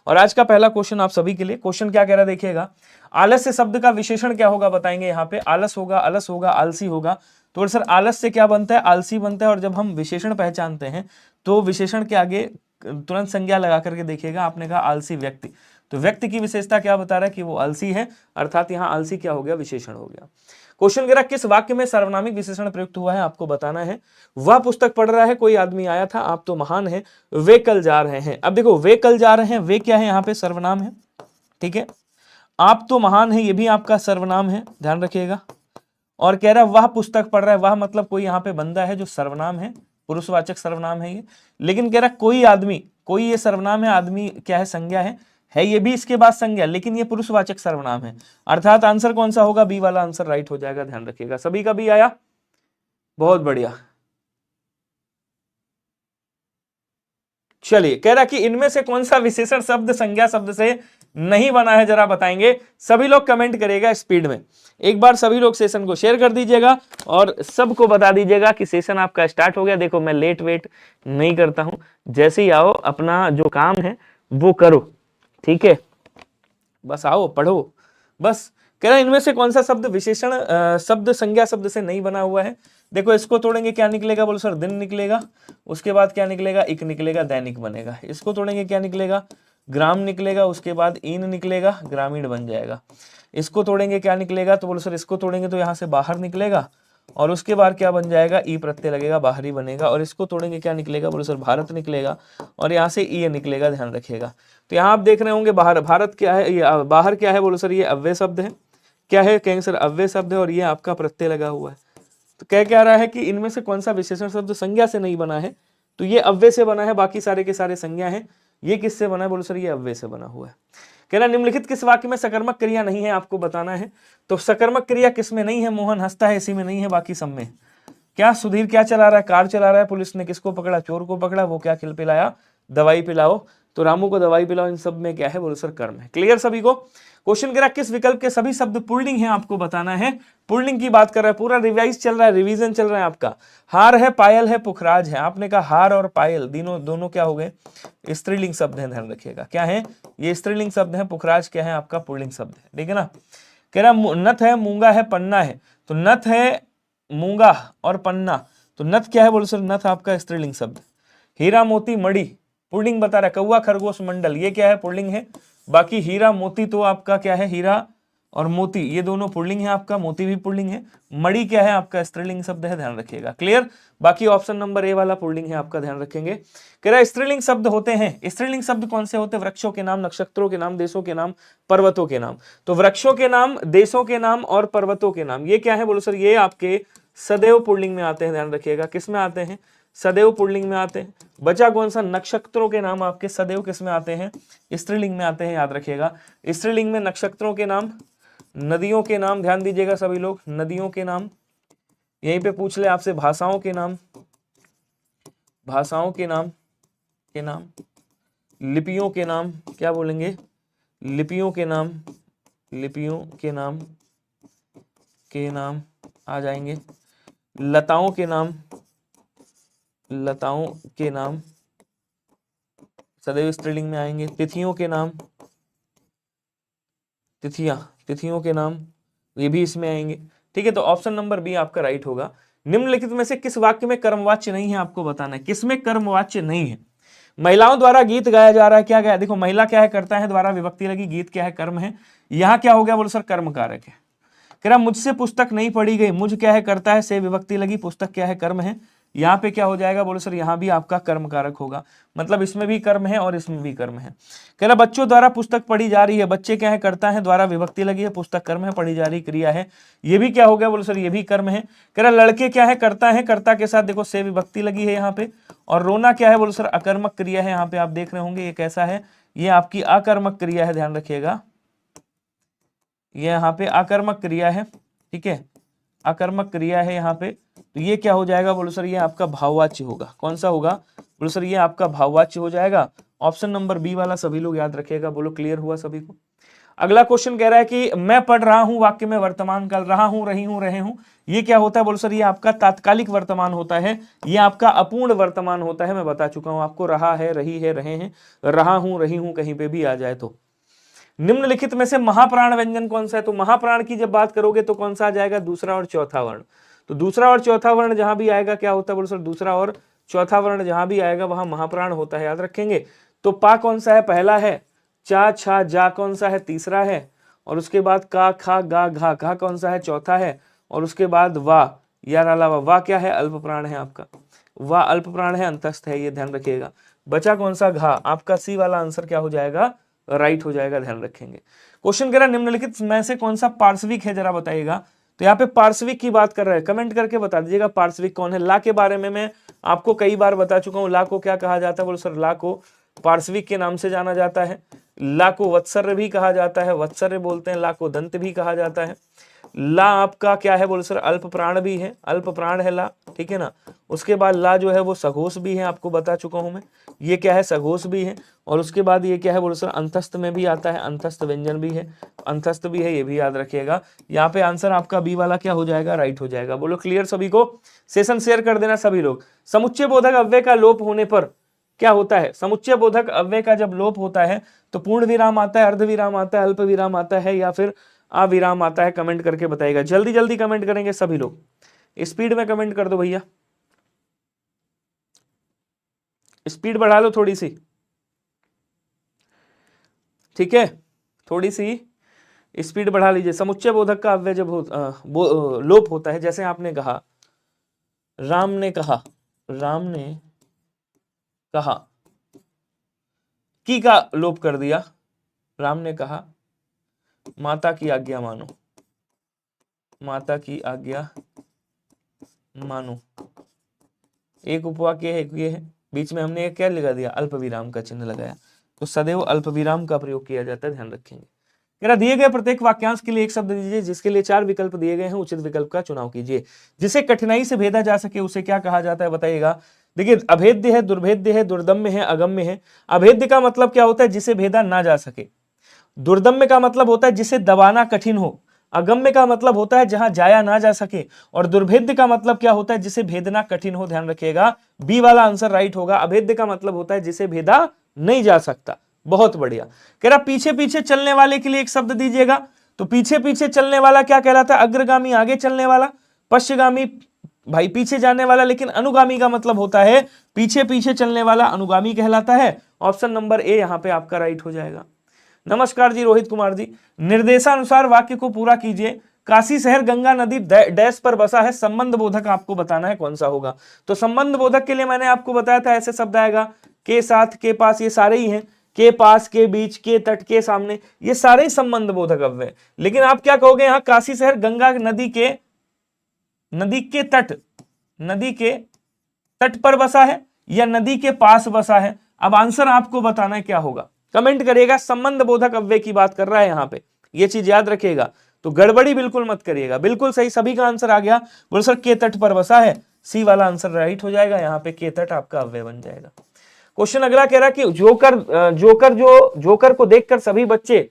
और आज का पहला क्वेश्चन आप सभी के लिए, क्वेश्चन क्या कह रहा है देखिएगा, आलस्य शब्द का विशेषण क्या होगा बताएंगे। यहाँ पे आलस होगा, अलस होगा, आलसी होगा। तो सर आलस से क्या बनता है, आलसी बनता है। और जब हम विशेषण पहचानते हैं तो विशेषण के आगे तुरंत संज्ञा लगा करके देखिएगा, आपने कहा आलसी व्यक्ति, तो व्यक्ति की विशेषता क्या बता रहा है कि वो आलसी है, अर्थात यहाँ आलसी क्या हो गया, विशेषण हो गया। क्वेश्चन कह रहा किस वाक्य में सार्वनामिक विशेषण प्रयुक्त हुआ है, आपको बताना है। वह पुस्तक पढ़ रहा है, कोई आदमी आया था, आप तो महान है, वे कल जा रहे हैं। अब देखो वे कल जा रहे हैं, वे क्या है, यहाँ पे सर्वनाम है, ठीक है। आप तो महान है, ये भी आपका सर्वनाम है, ध्यान रखिएगा। और कह रहा है वह पुस्तक पढ़ रहा है, वह मतलब कोई यहाँ पे बंदा है जो सर्वनाम है, पुरुषवाचक सर्वनाम है ये। लेकिन कह रहा है कोई आदमी, कोई ये सर्वनाम है, आदमी क्या है, संज्ञा है ये भी इसके बाद संज्ञा, लेकिन ये पुरुषवाचक सर्वनाम है, अर्थात आंसर कौन सा होगा, बी वाला आंसर राइट हो जाएगा, ध्यान रखिएगा। सभी का भी आया, बहुत बढ़िया। चलिए, कह रहा कि इनमें से कौन सा विशेषण शब्द संज्ञा शब्द से नहीं बना है, जरा बताएंगे। सभी लोग कमेंट करेगा स्पीड में, एक बार सभी लोग सेशन को शेयर कर दीजिएगा और सबको बता दीजिएगा कि सेशन आपका स्टार्ट हो गया। देखो मैं लेट वेट नहीं करता हूं, जैसे ही आओ अपना जो काम है वो करो, ठीक है, बस आओ पढ़ो बस। कह रहा इनमें से कौन सा शब्द विशेषण शब्द संज्ञा शब्द से नहीं बना हुआ है। देखो इसको तोड़ेंगे क्या निकलेगा, बोलो सर दिन निकलेगा। उसके बाद क्या निकलेगा, इक निकलेगा, दैनिक बनेगा। इसको तोड़ेंगे क्या निकलेगा, ग्राम निकलेगा। उसके बाद इन निकलेगा, ग्रामीण बन जाएगा। इसको तोड़ेंगे क्या निकलेगा, तो बोलो सर इसको तोड़ेंगे तो यहाँ से बाहर निकलेगा, और उसके बाद क्या बन जाएगा, ई प्रत्यय लगेगा, बाहरी बनेगा। और इसको तोड़ेंगे क्या निकलेगा, बोलो सर भारत निकलेगा, और यहाँ से ई निकलेगा, ध्यान रखिएगा। तो यहाँ आप देख रहे होंगे बाहर, भारत क्या है, ये बाहर क्या है, बोलो सर ये अव्यय शब्द है, क्या है, कहेंगे सर अव्यय शब्द है, और ये आपका प्रत्यय लगा हुआ है। तो क्या रहा है कि इनमें से कौन सा विशेषण शब्द संज्ञा से नहीं बना है, तो ये अव्यय से बना है, बाकी सारे के सारे संज्ञा है। ये किससे बना है, बोलो सर ये अव्यय से बना हुआ है। कह रहा निम्नलिखित किस वाक्य में सकर्मक क्रिया नहीं है, आपको बताना है। तो सकर्मक क्रिया किसमें नहीं है, मोहन हंसता है इसी में नहीं है, बाकी सब में। क्या सुधीर क्या चला रहा है, कार चला रहा है, पुलिस ने किसको पकड़ा, चोर को पकड़ा, वो क्या खिल पिलाया, दवाई पिलाओ, तो रामू को दवाई पिलाओ, इन सब में क्या है, बोलो सर कर्म है। क्लियर सभी को। क्वेश्चन करा किस विकल्प के सभी शब्द पुल्लिंग हैं, आपको बताना है। पुल्लिंग की बात कर रहा है, पूरा रिवाइज चल रहा है, रिवीजन चल रहा है आपका। हार है, पायल है, पुखराज है। आपने कहा हार और पायल दोनों क्या हो गए, स्त्रीलिंग शब्द है, ध्यान रखिएगा। क्या है, ये स्त्रीलिंग शब्द है, पुखराज क्या है आपका पुल्लिंग शब्द है, ठीक है ना। कह रहा नथ है, मूंगा है, पन्ना है। तो नथ है, मूंगा और पन्ना, तो नथ क्या है, बोलो सर नथ आपका स्त्रीलिंग शब्द। हीरा मोती मणि पुल्लिंग बता रहा है। कौवा खरगोश मंडल ये क्या है, पुल्लिंग है। बाकी हीरा मोती तो आपका क्या है, हीरा और मोती ये दोनों पुल्लिंग है आपका, मोती भी पुल्लिंग है। मणि क्या है आपका स्त्रीलिंग शब्द है, ध्यान रखिएगा। क्लियर। बाकी ऑप्शन नंबर ए वाला पुल्लिंग है आपका, ध्यान रखेंगे। कह रहा है स्त्रीलिंग शब्द होते हैं, स्त्रीलिंग शब्द कौन से होते हैं, वृक्षों के नाम, नक्षत्रों के नाम, देशों के नाम, पर्वतों के नाम। तो वृक्षों के नाम, देशों के नाम और पर्वतों के नाम ये क्या है, बोलो सर ये आपके सदैव पुल्लिंग में आते हैं, ध्यान रखिएगा। किस में आते हैं, सदैव पुल्लिंग में आते हैं। बचा कौन सा, नक्षत्रों के नाम आपके सदैव किस में आते हैं, स्त्रीलिंग में आते हैं, याद रखिएगा। स्त्रीलिंग में नक्षत्रों के नाम, नदियों के नाम, ध्यान दीजिएगा सभी लोग, नदियों के नाम। यहीं पे पूछ ले आपसे भाषाओं के नाम, भाषाओं के नाम लिपियों के नाम, क्या बोलेंगे, लिपियों के नाम, लिपियों के नाम आ जाएंगे। लताओं के नाम, लताओं के नाम सदैव स्त्रीलिंग में आएंगे। तिथियों के नाम, तिथियों के नाम ये भी इसमें आएंगे, ठीक है। तो ऑप्शन नंबर बी आपका राइट होगा। निम्नलिखित में से किस वाक्य में कर्मवाच्य नहीं है, आपको बताना है। किसमें कर्मवाच्य नहीं है, महिलाओं द्वारा गीत गाया जा रहा है, क्या गया, देखो महिला क्या है, करता है, द्वारा विभक्ति लगी, गीत क्या है, कर्म है। यहां क्या हो गया, बोलो सर कर्म कारक है। कह रहा मुझसे पुस्तक नहीं पढ़ी गई, मुझ क्या है, करता है, से विभक्ति लगी, पुस्तक क्या है, कर्म है। यहाँ पे क्या हो जाएगा, बोलो सर यहाँ भी आपका कर्म कारक होगा, मतलब इसमें भी कर्म है और इसमें भी कर्म है। कह रहा बच्चों द्वारा पुस्तक पढ़ी जा रही है, बच्चे क्या है, करता है, द्वारा विभक्ति लगी है, पुस्तक कर्म है, पढ़ी जा रही क्रिया है, ये भी क्या हो गया, बोलो सर ये भी कर्म है। कह रहा लड़के क्या है, करता है, कर्ता के साथ देखो से विभक्ति लगी है यहाँ पे, और रोना क्या है, बोलो सर अकर्मक क्रिया है। यहाँ पे आप देख रहे होंगे ये कैसा है, ये आपकी अकर्मक क्रिया है, ध्यान रखिएगा, ये यहाँ पे अकर्मक क्रिया है, ठीक है, अकर्मक क्रिया है यहाँ पे। तो ये क्या हो जाएगा, बोलो सर ये आपका भाववाच्य होगा। कौन सा होगा, बोलो सर ये आपका भाववाच्य हो जाएगा। ऑप्शन नंबर बी वाला सभी लोग याद रखिएगा, बोलो क्लियर हुआ सभी को। अगला क्वेश्चन कह रहा है कि मैं पढ़ रहा हूं वाक्य में वर्तमान काल, रहा हूं, रही हूं, रहे हूं, ये क्या होता है? बोलो सर ये आपका तात्कालिक वर्तमान होता है, ये आपका अपूर्ण वर्तमान होता है। मैं बता चुका हूं आपको, रहा है, रही है, रहे हैं, रहा हूं, रही हूं कहीं पे भी आ जाए तो। निम्नलिखित में से महाप्राण व्यंजन कौन सा है? तो महाप्राण की जब बात करोगे तो कौन सा आ जाएगा? दूसरा और चौथा वर्ण। तो दूसरा और चौथा वर्ण जहां भी आएगा क्या होता है? बोलो सर दूसरा और चौथा वर्ण जहां भी आएगा वहां महाप्राण होता है, याद रखेंगे। तो पा कौन सा है? पहला है। चा छा जा कौन सा है? तीसरा है। और उसके बाद का खा गा घा, घा कौन सा है? चौथा है। और उसके बाद वाह, यार अलावा वाह क्या है? अल्प प्राण है आपका, वाह अल्प प्राण है, अंतस्थ है, ये ध्यान रखिएगा। बचा कौन सा? घा। आपका सी वाला आंसर क्या हो जाएगा? राइट हो जाएगा, ध्यान रखेंगे। क्वेश्चन कह रहा है निम्नलिखित में से कौन सा पार्श्विक है, जरा बताइएगा। तो यहाँ पे पार्श्विक की बात कर रहा है, कमेंट करके बता दीजिएगा पार्श्विक कौन है। ला के बारे में मैं आपको कई बार बता चुका हूँ, ला को क्या कहा जाता है? बोलो सर ला को पार्श्विक के नाम से जाना जाता है। ला को वत्सर्य भी कहा जाता है, वत्सर्य बोलते हैं, ला को दंत भी कहा जाता है। ला आपका क्या है? बोलो सर अल्प प्राण भी है, अल्प प्राण है ला, ठीक है ना। उसके बाद ला जो है वो सघोष भी है, आपको बता चुका हूं मैं, ये क्या है? सघोष भी है। और उसके बाद ये क्या है? बोलो सर अंतस्थ में भी आता है, अंतस्थ व्यंजन भी है, अंतस्थ भी है, ये भी याद रखिएगा। यहाँ पे आंसर आपका बी वाला क्या हो जाएगा? राइट हो जाएगा। बोलो क्लियर सभी को? सेशन शेयर कर देना सभी लोग। समुच्चय बोधक अव्यय का लोप होने पर क्या होता है? समुच्चय बोधक अव्यय का जब लोप होता है तो पूर्ण विराम आता है, अर्ध विराम आता है, अल्प विराम आता है, या फिर अविराम आता है? कमेंट करके बताइएगा, जल्दी जल्दी कमेंट करेंगे सभी लोग, स्पीड में कमेंट कर दो भैया, स्पीड बढ़ा लो थोड़ी सी, ठीक है, थोड़ी सी स्पीड बढ़ा लीजिए। समुच्चय बोधक का अव्यय जब लोप होता है, जैसे आपने कहा राम ने कहा, राम ने कहा, की का लोप कर दिया, राम ने कहा माता की आज्ञा मानो, माता की आज्ञा मानो, एक उपवाक्य है, ये है, बीच में हमने क्या लगा दिया? अल्प विराम का चिन्ह लगाया। तो सदैव अल्प विराम का प्रयोग किया जाता है, ध्यान रखेंगे। मेरा दिए गए प्रत्येक वाक्यांश के लिए एक शब्द दीजिए जिसके लिए 4 विकल्प दिए गए हैं, उचित विकल्प का चुनाव कीजिए। जिसे कठिनाई से भेदा जा सके उसे क्या कहा जाता है, बताइएगा। देखिए अभेद्य है, दुर्भेद्य है, दुर्दम्य है, अगम्य है। अभेद्य का मतलब क्या होता है? जिसे भेदा ना जा सके। दुर्दम्य का मतलब होता है जिसे दबाना कठिन हो। अगम्य का मतलब होता है जहां जाया ना जा सके। और दुर्भेद्य का मतलब क्या होता है? जिसे भेदना कठिन हो, ध्यान रखिएगा। बी वाला आंसर राइट होगा। अभेद्य का मतलब होता है जिसे भेदा नहीं जा सकता। बहुत बढ़िया। कह रहा पीछे पीछे चलने वाले के लिए एक शब्द दीजिएगा। तो पीछे पीछे चलने वाला क्या कहलाता है? अग्रगामी आगे चलने वाला, पश्चिगामी भाई पीछे जाने वाला, लेकिन अनुगामी का मतलब होता है पीछे पीछे चलने वाला अनुगामी कहलाता है। ऑप्शन नंबर ए यहां पे आपका राइट हो जाएगा। नमस्कार जी रोहित कुमार जी। निर्देशानुसार वाक्य को पूरा कीजिए। काशी शहर गंगा नदी डैश पर बसा है। संबंध बोधक आपको बताना है कौन सा होगा। तो संबंध बोधक के लिए मैंने आपको बताया था ऐसे शब्द आएगा के साथ, के पास, ये सारे ही हैं। के पास, के बीच, के तट, के सामने, ये सारे ही संबंध बोधक अव्यय। लेकिन आप क्या कहोगे यहाँ? काशी शहर गंगा नदी के तट पर बसा है या नदी के पास बसा है? अब आंसर आपको बताना है क्या होगा, कमेंट करिएगा। संबंध बोधक अव्यय की बात कर रहा है यहाँ पे, ये चीज याद रखिएगा। तो गड़बड़ी बिल्कुल मत करिएगा, बिल्कुल सही, सभी का आंसर आ गया। बोलो सर के तट पर बसा है, सी वाला आंसर राइट हो जाएगा। यहाँ पे के तट आपका अव्यय बन जाएगा। क्वेश्चन अगला कह रहा है कि जोकर को देखकर सभी बच्चे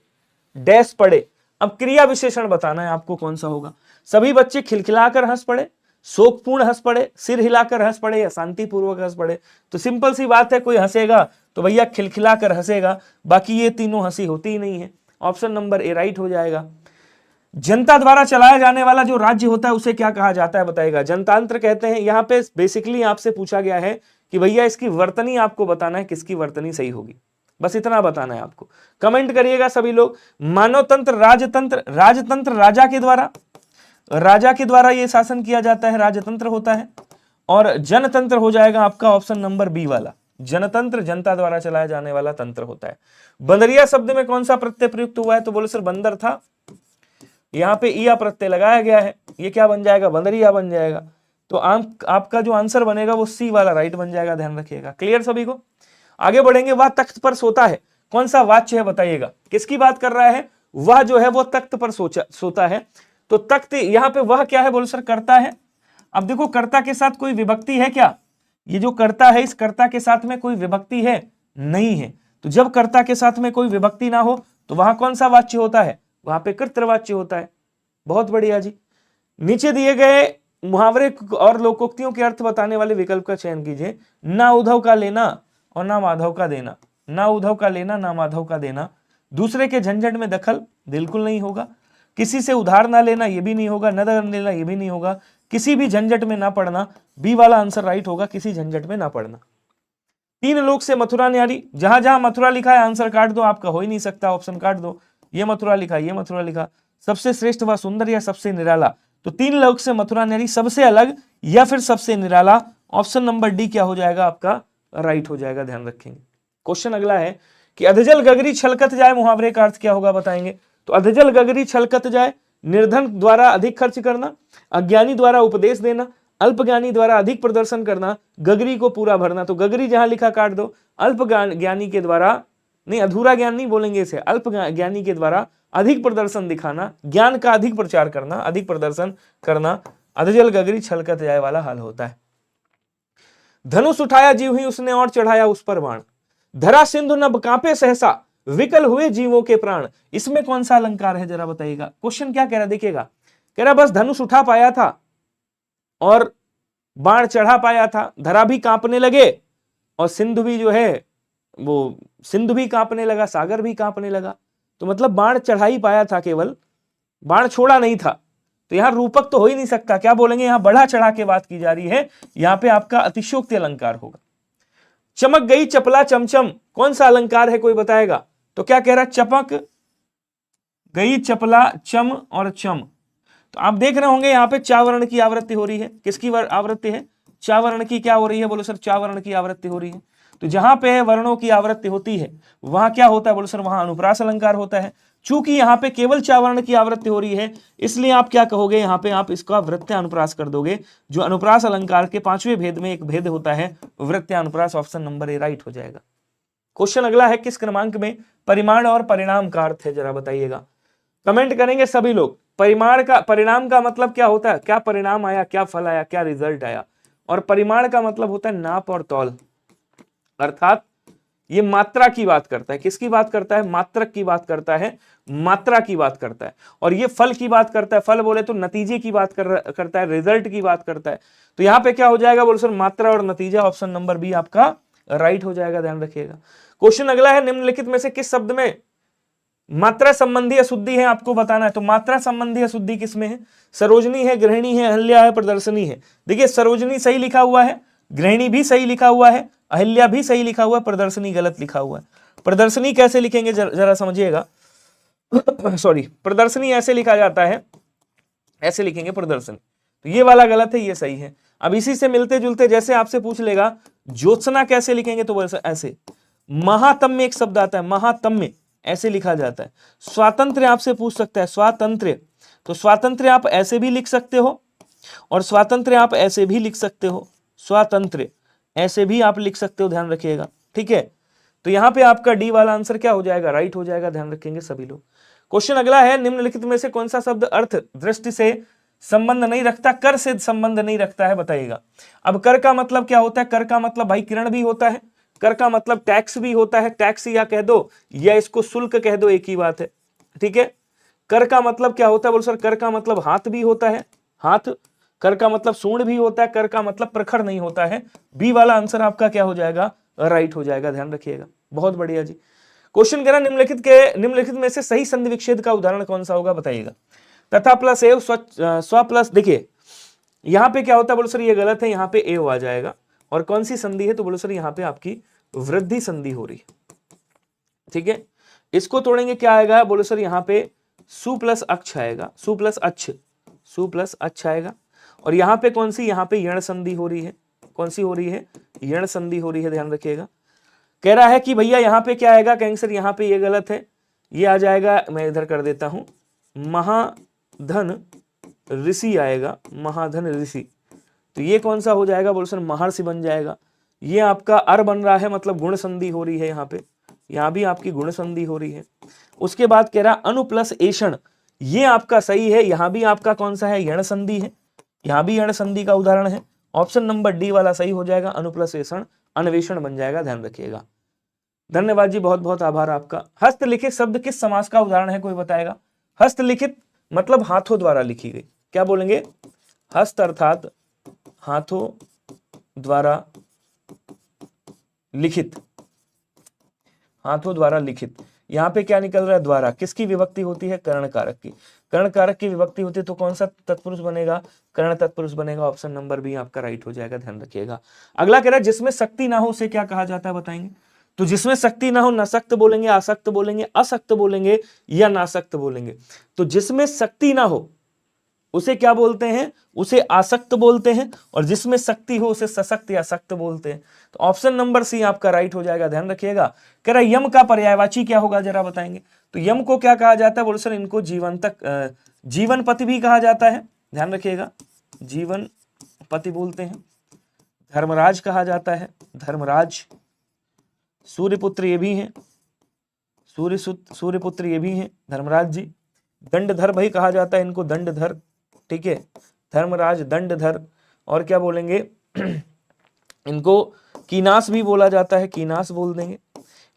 डैश पड़े। अब क्रिया विशेषण बताना है आपको कौन सा होगा। सभी बच्चे खिलखिलाकर हंस पड़े, शोकपूर्ण हंस पड़े, सिर हिलाकर हंस पड़े, या शांतिपूर्वक हंस पड़े। तो सिंपल सी बात है, कोई हंसेगा तो भैया खिलखिलाकर हंसेगा, बाकी ये तीनों हंसी होती ही नहीं है। ऑप्शन नंबर ए राइट हो जाएगा। जनता द्वारा चलाया जाने वाला जो राज्य होता है उसे क्या कहा जाता है, बताएगा। जनतांत्र कहते हैं। यहाँ पे बेसिकली आपसे पूछा गया है कि भैया इसकी वर्तनी आपको बताना है, किसकी वर्तनी सही होगी, बस इतना बताना है आपको। कमेंट करिएगा सभी लोग। मानवतंत्र, राजतंत्र, राजतंत्र राजा के द्वारा ये शासन किया जाता है, राजतंत्र होता है। और जनतंत्र हो जाएगा आपका ऑप्शन नंबर बी वाला। जनतंत्र जनता द्वारा चलाया जाने वाला तंत्र होता है। बंदरिया शब्द में कौन सा प्रत्यय प्रयुक्त हुआ है? तो बोलो सर बंदर था, यहाँ पे इया प्रत्यय लगाया गया है, ये क्या बन जाएगा? बंदरिया बन जाएगा। तो आपका जो आंसर बनेगा वो सी वाला राइट बन जाएगा, ध्यान रखिएगा। क्लियर सभी को? आगे बढ़ेंगे। वह तख्त पर सोता है, कौन सा वाच्य है बताइएगा। किसकी बात कर रहा है? वह जो है वो तख्त पर सोता है। तो तख्त यहाँ पे वह क्या है? बोलो सर कर्ता है। अब देखो कर्ता के साथ कोई विभक्ति है क्या? ये जो कर्ता है, इस कर्ता के साथ में कोई विभक्ति है? नहीं है। तो जब कर्ता के साथ में कोई विभक्ति ना हो तो वहां कौन सा वाच्य होता है, वहां पे कृतवाच्य होता है। बहुत बढ़िया जी। नीचे दिए गए मुहावरे और लोकोक्तियों के अर्थ बताने वाले विकल्प का चयन कीजिए। ना उद्धव का लेना और ना माधव का देना। ना उद्धव का लेना, ना माधव का देना। दूसरे के झंझट में दखल, बिल्कुल नहीं होगा। किसी से उधार ना लेना, ये भी नहीं होगा। नदर लेना, ये भी नहीं होगा। किसी भी झंझट में ना पड़ना, बी वाला आंसर राइट होगा, किसी झंझट में ना पड़ना। 3 लोक से मथुरा न्यारी, जहां जहां मथुरा लिखा है आंसर काट दो, आपका हो ही नहीं सकता, ऑप्शन काट दो। ये मथुरा लिखा, ये मथुरा लिखा। सबसे श्रेष्ठ व सुंदर या सबसे निराला, तो 3 लोक से मथुरा न्यारी सबसे अलग या फिर सबसे निराला। ऑप्शन नंबर डी क्या हो जाएगा आपका, राइट हो जाएगा, ध्यान रखेंगे। क्वेश्चन अगला है कि अधजल गगरी छलकत जाए, मुहावरे का अर्थ क्या होगा बताएंगे। तो अधजल गगरी छलकत जाए, निर्धन द्वारा अधिक खर्च करना, अज्ञानी द्वारा उपदेश देना, अल्पज्ञानी द्वारा अधिक प्रदर्शन करना, गगरी को पूरा भरना। तो गगरी जहां लिखा काट दो। अल्प ज्ञानी के द्वारा नहीं, अधूरा ज्ञान नहीं बोलेंगे इसे, अल्प ज्ञानी के द्वारा अधिक प्रदर्शन दिखाना, ज्ञान का अधिक प्रचार करना, अधिक प्रदर्शन करना, अधजल गगरी छलकत जाए वाला हाल होता है। धनुष उठाया जीव ही उसने और चढ़ाया उस पर बाण, धरा सिंधु नभ कांपे सहसा, विकल हुए जीवों के प्राण। इसमें कौन सा अलंकार है जरा बताइएगा। क्वेश्चन क्या कह रहा, देखिएगा, कह रहा बस धनुष उठा पाया था और बाण चढ़ा पाया था, धरा भी कांपने लगे और सिंधु भी जो है वो सिंधु भी कांपने लगा, सागर भी कांपने लगा। तो मतलब बाण चढ़ा ही पाया था, केवल बाण छोड़ा नहीं था। तो यहां रूपक तो हो ही नहीं सकता, क्या बोलेंगे, यहां बढ़ा चढ़ा के बात की जा रही है, यहां पे आपका अतिशयोक्ति अलंकार होगा। चमक गई चपला चमचम, कौन सा अलंकार है, कोई बताएगा। तो क्या कह रहा है, चमक गई चपला चम और चम। तो आप देख रहे होंगे यहां पे चावर्ण की आवृत्ति हो रही है। किसकी आवृत्ति है, चावर्ण की। क्या हो रही है, बोलो सर, चावर्ण की आवृत्ति हो रही है। तो जहां पे वर्णों की आवृत्ति होती है वहां क्या होता है, बोलो सर, वहां अनुप्रास अलंकार होता है। चूंकि यहाँ पे केवल चावर्ण की आवृत्ति हो रही है, इसलिए आप क्या कहोगे, यहाँ पे आप इसका वृत्यानुप्रास कर दोगे। जो अनुप्रास अलंकार के 5वें भेद में एक भेद होता है, वृत्यानुप्रास। ऑप्शन नंबर ए राइट हो जाएगा। क्वेश्चन अगला है, किस क्रमांक में परिमाण और परिणाम का अर्थ है, जरा बताइएगा। कमेंट करेंगे सभी लोग। परिणाम का मतलब क्या होता है, क्या परिणाम आया, क्या फल आया, क्या रिजल्ट आया। और परिमाण का मतलब होता है नाप और तौल, अर्थात ये मात्रा की बात करता है। किसकी बात करता है, मात्रक की बात करता है, मात्रा की बात करता है। और ये फल की बात करता है, फल बोले तो नतीजे की बात करता है, रिजल्ट की बात करता है। तो यहाँ पे क्या हो जाएगा, बोलो सर, मात्रा और नतीजा। ऑप्शन नंबर बी आपका राइट हो जाएगा, ध्यान रखिएगा। क्वेश्चन अगला है, निम्नलिखित में से किस शब्द में मात्रा संबंधी अशुद्धि है, आपको बताना है। तो मात्रा संबंधी अशुद्धि किसमें है, सरोजनी है, गृहिणी है, अहिल्या है, प्रदर्शनी है। देखिए, सरोजनी सही लिखा हुआ है, गृहिणी भी सही लिखा हुआ है, अहिल्या भी सही लिखा हुआ है, प्रदर्शनी गलत लिखा हुआ है। प्रदर्शनी कैसे लिखेंगे जरा समझिएगा। सॉरी, प्रदर्शनी ऐसे लिखा जाता है, ऐसे लिखेंगे प्रदर्शनी। तो ये वाला गलत है, ये सही है। अब इसी से मिलते जुलते जैसे आपसे पूछ लेगा ज्योत्सना कैसे लिखेंगे, तो ऐसे। महातम्य एक शब्द आता है, महातम्य ऐसे लिखा जाता है। स्वातंत्र्य आपसे पूछ सकता है, स्वातंत्र्य। तो स्वातंत्र्य आप ऐसे भी लिख सकते हो और स्वातंत्र्य आप ऐसे भी लिख सकते हो, स्वातंत्र्य ऐसे भी आप लिख सकते हो, ध्यान रखिएगा, ठीक है। तो यहाँ पे आपका डी वाला आंसर क्या हो जाएगा, राइट हो जाएगा, ध्यान रखेंगे सभी लोग। क्वेश्चन अगला है, निम्नलिखित में से कौन सा शब्द अर्थ दृष्टि से संबंध नहीं रखता, कर से संबंध नहीं रखता है, बताइएगा। अब कर का मतलब क्या होता है, कर का मतलब भाई किरण भी होता है, कर का मतलब टैक्स भी होता है, टैक्स या कह दो या इसको शुल्क कह दो, एक ही बात है, ठीक है। कर का मतलब क्या होता है, बोल सर, कर का मतलब हाथ भी होता है, हाथ। कर का मतलब सूंड भी होता है, कर का मतलब प्रखर नहीं होता है। बी वाला आंसर आपका क्या हो जाएगा, राइट हो जाएगा, ध्यान रखिएगा। बहुत बढ़िया जी। क्वेश्चन कह रहा निम्नलिखित में से सही संधि विच्छेद का उदाहरण कौन सा होगा, बताइएगा। तथा प्लस एव, स्व प्लस, देखिए यहां पे क्या होता है, बोलो सर ये गलत है, यहाँ पे एव आ जाएगा। और कौन सी संधि है, तो बोलो सर यहाँ पे आपकी वृद्धि संधि हो रही है, ठीक है। इसको तोड़ेंगे क्या आएगा, बोलो सर यहाँ पे सु प्लस अक्ष आएगा, सु प्लस अच्छ, सु प्लस अच्छ आएगा। और यहाँ पे कौन सी, यहाँ पे यण संधि हो रही है, कौन सी हो रही है, यण संधि हो रही है, ध्यान रखिएगा। कह रहा है कि भैया यहाँ पे क्या आएगा, कहेंगे सर यहाँ पे ये गलत है, ये आ जाएगा, मैं इधर कर देता हूं, महाधन ऋषि आएगा, महाधन ऋषि। तो ये कौन सा हो जाएगा, बोलो सर महर्षि बन जाएगा। ये आपका अर बन रहा है, मतलब गुण संधि हो रही है यहाँ पे, यहाँ भी आपकी गुण संधि हो रही है। उसके बाद कह रहा अनु प्लस एषण, ये आपका सही है, यहाँ भी आपका कौन सा है, यण संधि है, यहाँ भी यण संधि का उदाहरण है। ऑप्शन नंबर डी वाला सही हो जाएगा, अनु प्लस एषण, अन्वेषण बन जाएगा, ध्यान रखिएगा। धन्यवाद जी, बहुत बहुत आभार आपका। हस्तलिखित शब्द किस समास का उदाहरण है, कोई बताएगा? हस्तलिखित मतलब हाथों द्वारा लिखी गई। क्या बोलेंगे? हस्त अर्थात हाथों द्वारा लिखित, हाथों द्वारा लिखित। यहाँ पे क्या निकल रहा है? द्वारा। किसकी विभक्ति होती है? कर्ण कारक की। कर्ण कारक की विभक्ति होती है तो कौन सा तत्पुरुष बनेगा? कर्ण तत्पुरुष बनेगा। ऑप्शन नंबर बी आपका राइट हो जाएगा, ध्यान रखिएगा। अगला कह रहा है जिसमें शक्ति ना हो उसे क्या कहा जाता है, बताएंगे? तो जिसमें शक्ति ना हो, नसक्त बोलेंगे, आसक्त बोलेंगे, असक्त बोलेंगे या नासक्त बोलेंगे? तो जिसमें शक्ति ना हो उसे क्या बोलते हैं? उसे आसक्त बोलते हैं। और जिसमें शक्ति हो उसे सशक्त या सक्त बोलते हैं। तो ऑप्शन नंबर सी आपका राइट हो जाएगा, ध्यान रखिएगा। कह रहा यम का पर्यायवाची क्या होगा, जरा बताएंगे? तो यम को क्या कहा जाता है? बोलो सर इनको जीवन पति भी कहा जाता है, ध्यान रखिएगा। जीवन पति बोलते हैं। धर्मराज कहा जाता है, धर्मराज। सूर्यपुत्र ये भी हैं, सूर्यपुत्र ये भी हैं, धर्मराज जी। दंडधर भाई कहा जाता है इनको, दंडधर, ठीक है, धर्मराज दंडधर। और क्या बोलेंगे? इनको कीनास भी बोला जाता है, कीनास बोल देंगे।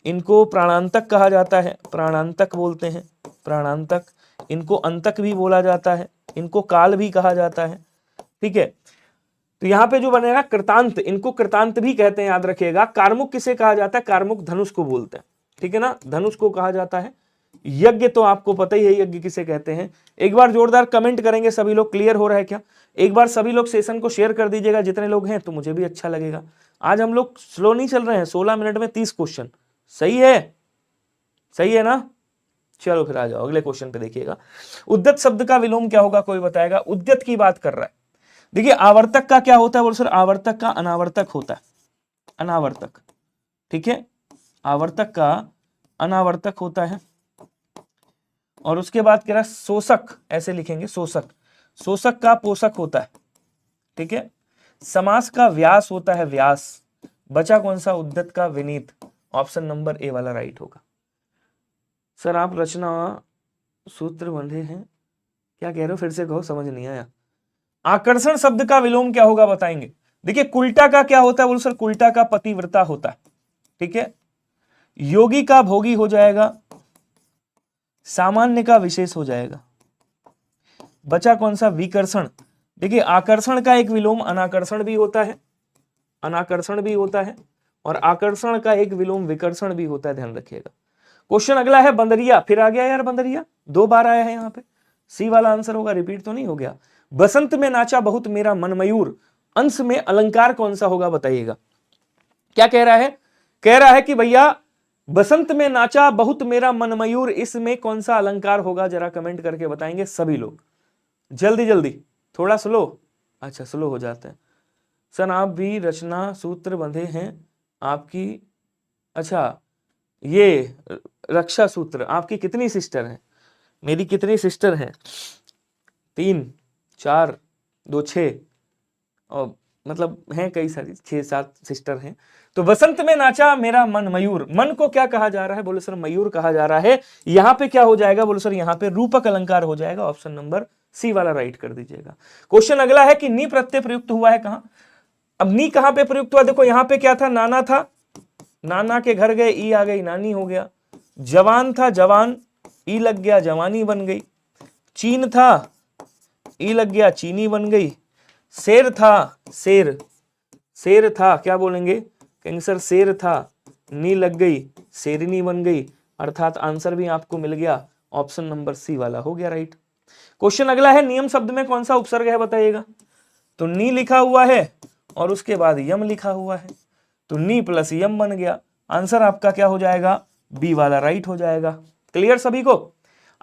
इनको प्राणांतक कहा जाता है, प्राणांतक बोलते हैं, प्राणांतक। इनको अंतक भी बोला जाता है, इनको काल भी कहा जाता है, ठीक है। तो यहाँ पे जो बनेगा कृतांत, इनको कृतांत भी कहते हैं, याद रखिएगा। कार्मुक किसे कहा जाता है? कार्मुक धनुष को बोलते हैं, ठीक है ना, धनुष को कहा जाता है। यज्ञ तो आपको पता ही है, यज्ञ किसे कहते हैं। एक बार जोरदार कमेंट करेंगे सभी लोग, क्लियर हो रहा है क्या? एक बार सभी लोग सेशन को शेयर कर दीजिएगा जितने लोग हैं, तो मुझे भी अच्छा लगेगा। आज हम लोग स्लो नहीं चल रहे हैं, 16 मिनट में 30 क्वेश्चन, सही है? सही है ना? चलो फिर आ जाओ अगले क्वेश्चन पे, देखिएगा। उद्यत शब्द का विलोम क्या होगा, कोई बताएगा? उद्यत की बात कर रहा है। देखिए आवर्तक का क्या होता है? बोल सर आवर्तक का अनावर्तक होता है, अनावर्तक, ठीक है, आवर्तक का अनावर्तक होता है। और उसके बाद कह रहा है शोषक, ऐसे लिखेंगे शोषक, शोषक का पोषक होता है, ठीक है। समास का व्यास होता है, व्यास। बचा कौन सा? उद्यत का विनीत। ऑप्शन नंबर ए वाला राइट होगा। सर आप रचना सूत्र बंधे हैं, क्या कह रहे हो? फिर से कहो, समझ नहीं आया। आकर्षण शब्द का विलोम क्या होगा, बताएंगे? देखिए कुल्टा का क्या होता है? बोलो सर कुल्टा का पतिव्रता होता है, ठीक है। योगी का भोगी हो जाएगा, सामान्य का विशेष हो जाएगा। बचा कौन सा? विकर्षण। देखिए आकर्षण का एक विलोम अनाकर्षण भी होता है, अनाकर्षण भी होता है, और आकर्षण का एक विलोम विकर्षण भी होता है, ध्यान रखिएगा। क्वेश्चन अगला है बंदरिया, फिर आ गया यार बंदरिया, 2 बार आया है यहाँ पे। सी वाला आंसर होगा, रिपीट तो नहीं हो गया। बसंत में नाचा बहुत मेरा मन मयूर, अंश में अलंकार कौन सा होगा, बताइएगा। क्या कह रहा है? कह रहा है कि भैया बसंत में नाचा बहुत मेरा मन मयूर, इसमें कौन सा अलंकार होगा, जरा कमेंट करके बताएंगे सभी लोग, जल्दी जल्दी। थोड़ा स्लो, अच्छा स्लो हो जाते हैं। सर आप भी रचना सूत्र बंधे हैं आपकी, अच्छा ये रक्षा सूत्र। आपकी कितनी सिस्टर हैं? मेरी कितनी सिस्टर हैं? 3, 4, 2, 6, और मतलब हैं कई सारी, 6-7 सिस्टर हैं। तो बसंत में नाचा मेरा मन मयूर, मन को क्या कहा जा रहा है? बोले सर मयूर कहा जा रहा है। यहाँ पे क्या हो जाएगा? बोले सर यहाँ पे रूपक अलंकार हो जाएगा। ऑप्शन नंबर सी वाला राइट कर दीजिएगा। क्वेश्चन अगला है कि नी प्रत्यय प्रयुक्त हुआ है कहां? अब नी कहां पे प्रयुक्त हुआ? देखो यहाँ पे क्या था? नाना था, नाना के घर गए, ई आ गई, नानी हो गया। जवान था, जवान, ई लग गया, जवानी बन गई। चीन था, ई लग गया, चीनी बन गई। शेर था, शेर, शेर था, क्या बोलेंगे? कहेंगे सर शेर था, नी लग गई, शेरनी बन गई। अर्थात आंसर भी आपको मिल गया, ऑप्शन नंबर सी वाला हो गया राइट। क्वेश्चन अगला है नियम शब्द में कौन सा उपसर्ग है, बताइएगा। तो नी लिखा हुआ है और उसके बाद यम लिखा हुआ है, तो नी प्लस यम बन गया। आंसर आपका क्या हो जाएगा? बी वाला राइट हो जाएगा। क्लियर सभी को?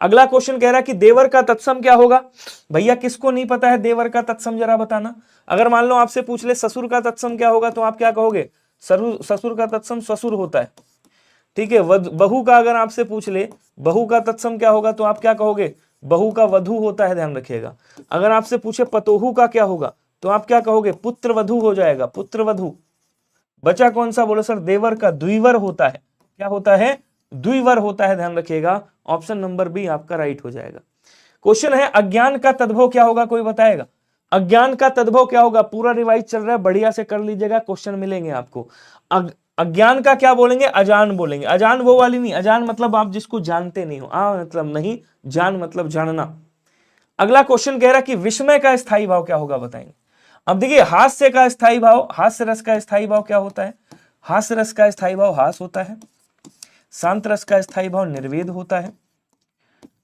अगला क्वेश्चन कह रहा है कि देवर का तत्सम क्या होगा। भैया किसको नहीं पता है देवर का तत्सम, जरा बताना। अगर मान लो आपसे पूछ ले ससुर का तत्सम क्या होगा, तो आप क्या कहोगे? ससुर का तत्सम ससुर होता है, ठीक है। बहू का अगर आपसे पूछ ले बहू का तत्सम क्या होगा, तो आप क्या कहोगे? बहू का वधू होता है, ध्यान रखिएगा। अगर आपसे पूछे पतोहू का क्या होगा, तो आप क्या कहोगे? पुत्र वधू हो जाएगा, पुत्र वधू। बचा कौन सा? बोलो सर देवर का द्विवर होता है। क्या होता है? द्विवर होता है, ध्यान रखिएगा। ऑप्शन नंबर बी आपका राइट हो जाएगा। क्वेश्चन है अज्ञान का तद्भव क्या होगा, कोई बताएगा? अज्ञान का तद्भव क्या होगा? पूरा रिवाइज चल रहा है, बढ़िया से कर लीजिएगा, क्वेश्चन मिलेंगे आपको। अज्ञान का क्या बोलेंगे? अजान बोलेंगे। अजान वो वाली नहीं, अजान मतलब आप जिसको जानते नहीं हो, मतलब नहीं, जान मतलब जानना। अगला क्वेश्चन कह रहा कि विस्मय का स्थायी भाव क्या होगा, बताएंगे। अब देखिए, हास्य का स्थायी भाव, हास्य रस का स्थायी भाव क्या होता है? हास्य रस का स्थायी भाव हास होता है। शांत रस का स्थायी भाव निर्वेद होता है।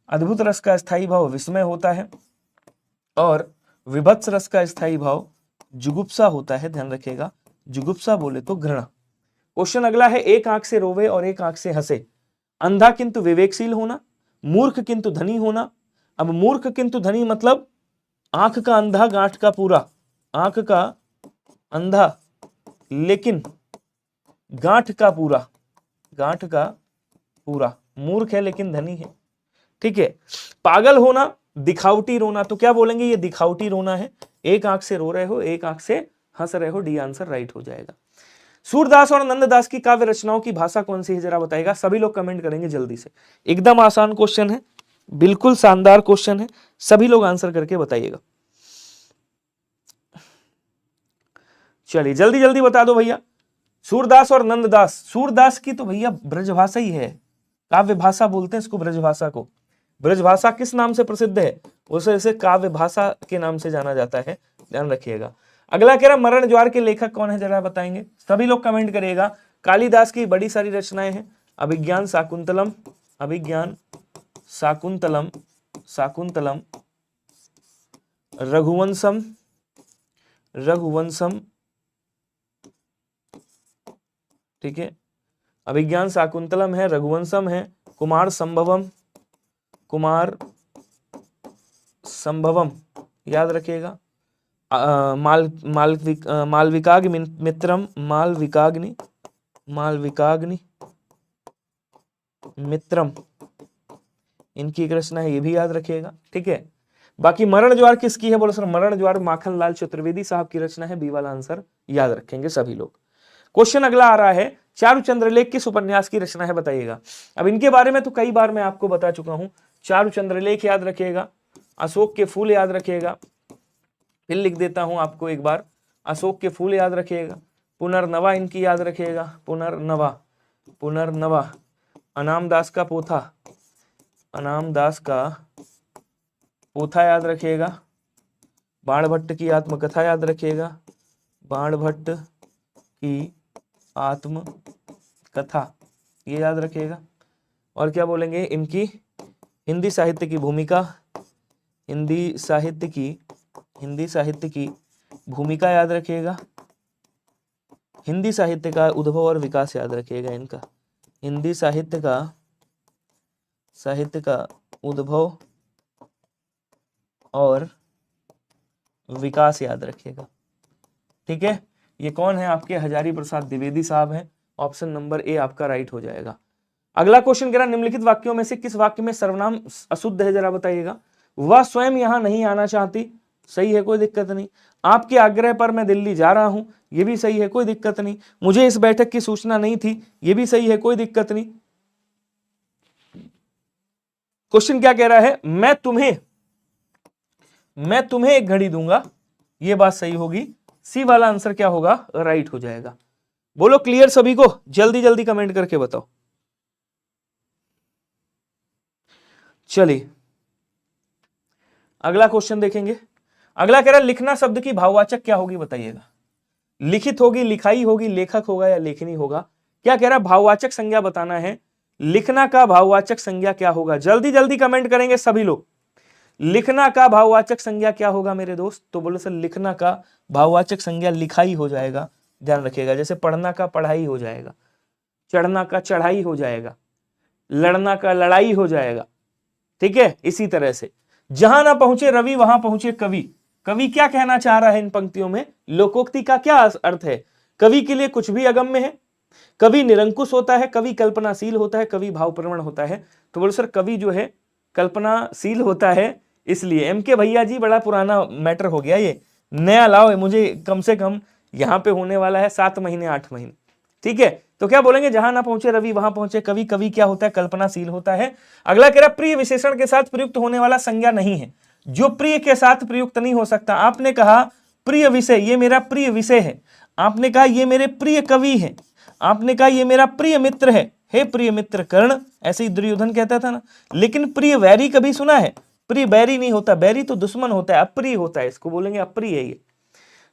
अद्भुत रस का स्थायी भाव विस्मय होता है। और विभत्स रस का स्थायी भाव जुगुप्सा होता है। ध्यान रखिएगा, जुगुप्सा बोले तो घृणा। क्वेश्चन अगला है, एक आंख से रोवे और एक आंख से हंसे, अंधा किंतु विवेकशील होना, मूर्ख किंतु धनी होना। अब मूर्ख किंतु धनी मतलब आंख का अंधा गांठ का पूरा, आंख का अंधा लेकिन गांठ का पूरा, गांठ का पूरा, मूर्ख है लेकिन धनी है। ठीक है। पागल होना, दिखावटी रोना, तो क्या बोलेंगे? ये दिखावटी रोना है। एक आंख से रो रहे हो, एक आंख से हंस रहे हो, डी आंसर राइट हो जाएगा। सूरदास और नंददास की काव्य रचनाओं की भाषा कौन सी है, जरा बताएगा। सभी लोग कमेंट करेंगे जल्दी से। एकदम आसान क्वेश्चन है, बिल्कुल शानदार क्वेश्चन है, सभी लोग आंसर करके बताइएगा। चलिए जल्दी जल्दी बता दो भैया। सूरदास और नंददास, सूरदास की तो भैया ब्रजभाषा ही है, काव्य भाषा बोलते हैं इसको, ब्रजभाषा को। ब्रजभाषा किस नाम से प्रसिद्ध है? उसे इसे काव्य भाषा के नाम से जाना जाता है, ध्यान रखिएगा। अगला कह रहा मरण ज्वार के लेखक कौन है, जरा बताएंगे। सभी लोग कमेंट करिएगा। कालिदास की बड़ी सारी रचनाएं हैं, अभिज्ञान शाकुंतलम, अभिज्ञान शाकुंतलम, शाकुंतलम, रघुवंशम, रघुवंशम, ठीक है, अभिज्ञान शाकुंतलम है, रघुवंशम है, कुमार संभवम, कुमार संभवम, याद रखिएगा। मालविकाग्नि मित्रम, मालविकाग्नि, मालविकाग्नि मित्रम, इनकी एक रचना है, ये भी याद रखिएगा। ठीक है। बाकी मरण ज्वार किसकी है, बोलो सर। मरण ज्वार माखनलाल चतुर्वेदी साहब की रचना है, बी वाला आंसर याद रखेंगे सभी लोग। क्वेश्चन अगला आ रहा है, चारु चंद्रलेख किस उपन्यास की रचना है, बताइएगा। अब इनके बारे में तो कई बार मैं आपको बता चुका हूं। चारु चंद्रलेख याद रखिएगा, अशोक के फूल याद रखिएगा, फिर लिख देता हूं आपको एक बार, अशोक के फूल याद रखिएगा, पुनर्नवा इनकी याद रखिएगा, पुनर्नवा, पुनर्नवा, अनामदास का पोथा, अनामदास का पोथा याद रखिएगा, बाणभट्ट की आत्मकथा याद रखिएगा, बाणभट्ट की आत्मकथा, ये याद रखिएगा। और क्या बोलेंगे, इनकी हिंदी साहित्य की भूमिका, हिंदी साहित्य की भूमिका याद रखिएगा, हिंदी साहित्य का उद्भव और विकास याद रखिएगा इनका, हिंदी साहित्य का उद्भव और विकास याद रखिएगा। ठीक है। ये कौन है, आपके हजारी प्रसाद द्विवेदी साहब हैं। ऑप्शन नंबर ए आपका राइट हो जाएगा। अगला क्वेश्चन कह रहा निम्नलिखित वाक्यों में से किस वाक्य में सर्वनाम अशुद्ध है, जरा बताइएगा। वह स्वयं यहां नहीं आना चाहती, सही है, कोई दिक्कत नहीं। आपके आग्रह पर मैं दिल्ली जा रहा हूं, यह भी सही है, कोई दिक्कत नहीं। मुझे इस बैठक की सूचना नहीं थी, यह भी सही है, कोई दिक्कत नहीं। क्वेश्चन क्या कह रहा है, मैं तुम्हें एक घड़ी दूंगा, यह बात सही होगी। सी वाला आंसर क्या होगा, राइट हो जाएगा। बोलो क्लियर सभी को, जल्दी जल्दी कमेंट करके बताओ। चलिए अगला क्वेश्चन देखेंगे। अगला कह रहा है लिखना शब्द की भाववाचक क्या होगी, बताइएगा। लिखित होगी, लिखाई होगी, लेखक होगा या लेखनी होगा। क्या कह रहा है, भाववाचक संज्ञा बताना है। लिखना का भाववाचक संज्ञा क्या होगा, जल्दी जल्दी कमेंट करेंगे सभी लोग। लिखना का भाववाचक संज्ञा क्या होगा मेरे दोस्त, तो बोलो सर लिखना का भाववाचक संज्ञा लिखाई हो जाएगा, ध्यान रखिएगा। जैसे पढ़ना का पढ़ाई हो जाएगा, चढ़ना का चढ़ाई हो जाएगा, लड़ना का लड़ाई हो जाएगा। ठीक है। इसी तरह से जहां ना पहुंचे रवि वहां पहुंचे कवि। कवि क्या कहना चाह रहा है इन पंक्तियों में, लोकोक्ति का क्या अर्थ है। कवि के लिए कुछ भी अगम्य है, कवि निरंकुश होता है, कवि कल्पनाशील होता है, कवि भावप्रवण होता है। तो बोलो सर कवि जो है कल्पनाशील होता है, इसलिए एम के भैया जी बड़ा पुराना मैटर हो गया, ये नया लाओ, मुझे कम से कम यहाँ पे होने वाला है 7 महीने 8 महीने। ठीक है। तो क्या बोलेंगे, जहां ना पहुंचे रवि वहां पहुंचे कवि। कवि क्या होता है, कल्पनाशील होता है। अगला कह रहा प्रिय विशेषण के साथ प्रयुक्त होने वाला संज्ञा नहीं है, जो प्रिय के साथ प्रयुक्त नहीं हो सकता। आपने कहा प्रिय विषय, ये मेरा प्रिय विषय है। आपने कहा ये मेरे प्रिय कवि हैं। आपने कहा ये मेरा प्रिय मित्र है, हे प्रिय मित्र कर्ण, ऐसे ही दुर्योधन कहता था ना। लेकिन प्रिय वैरी कभी सुना है? प्रिय बैरी नहीं होता, बैरी तो दुश्मन होता है, अप्रिय होता है, इसको बोलेंगे अप्रिय है ये।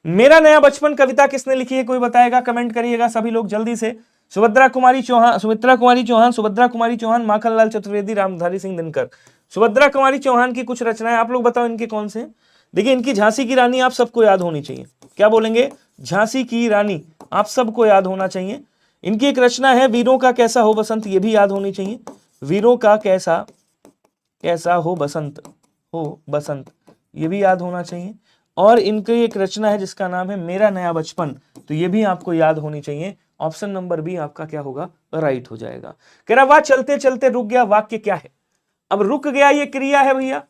मेरा नया बचपन कविता किसने लिखी है, कोई बताएगा? कमेंट करिएगा सभी लोग जल्दी से। सुभद्रा कुमारी चौहान, सुभद्रा कुमारी चौहान, माखनलाल चतुर्वेदी, रामधारी सिंह दिनकर। सुभद्रा कुमारी चौहान की कुछ रचनाएं आप लोग बताओ इनके कौन से? देखिए इनकी झांसी की रानी आप सबको याद होनी चाहिए। क्या बोलेंगे? झांसी की रानी आप सबको याद होना चाहिए। इनकी एक रचना है वीरों का कैसा हो बसंत, ये भी याद होनी चाहिए। वीरों का कैसा कैसा हो बसंत, ये भी याद होना चाहिए। और इनकी एक रचना है जिसका नाम है मेरा नया बचपन, तो ये भी आपको याद होनी चाहिए। ऑप्शन नंबर बी आपका क्या होगा? राइट हो जाएगा। कह रहा वाह चलते चलते रुक गया, वाक्य क्या है? अब रुक गया ये क्रिया है भैया,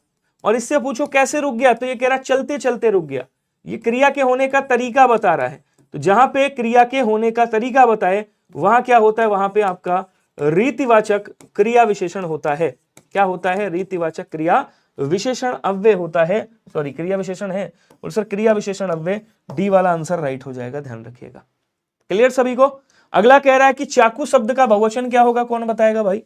और इससे पूछो कैसे रुक गया, तो ये कह रहा चलते चलते रुक गया। ये क्रिया के होने का तरीका बता रहा है। तो जहां पे क्रिया के होने का तरीका बताए वहां क्या होता है? वहां पे आपका रीतिवाचक क्रिया विशेषण होता है। क्या होता है? रीतिवाचक क्रिया विशेषण अव्यय होता है। सॉरी क्रिया विशेषण है, और सर क्रिया विशेषण अव्यय, डी वाला आंसर राइट हो जाएगा, ध्यान रखिएगा। क्लियर सभी को? अगला कह रहा है कि चाकू शब्द का बहुवचन क्या होगा, कौन बताएगा भाई?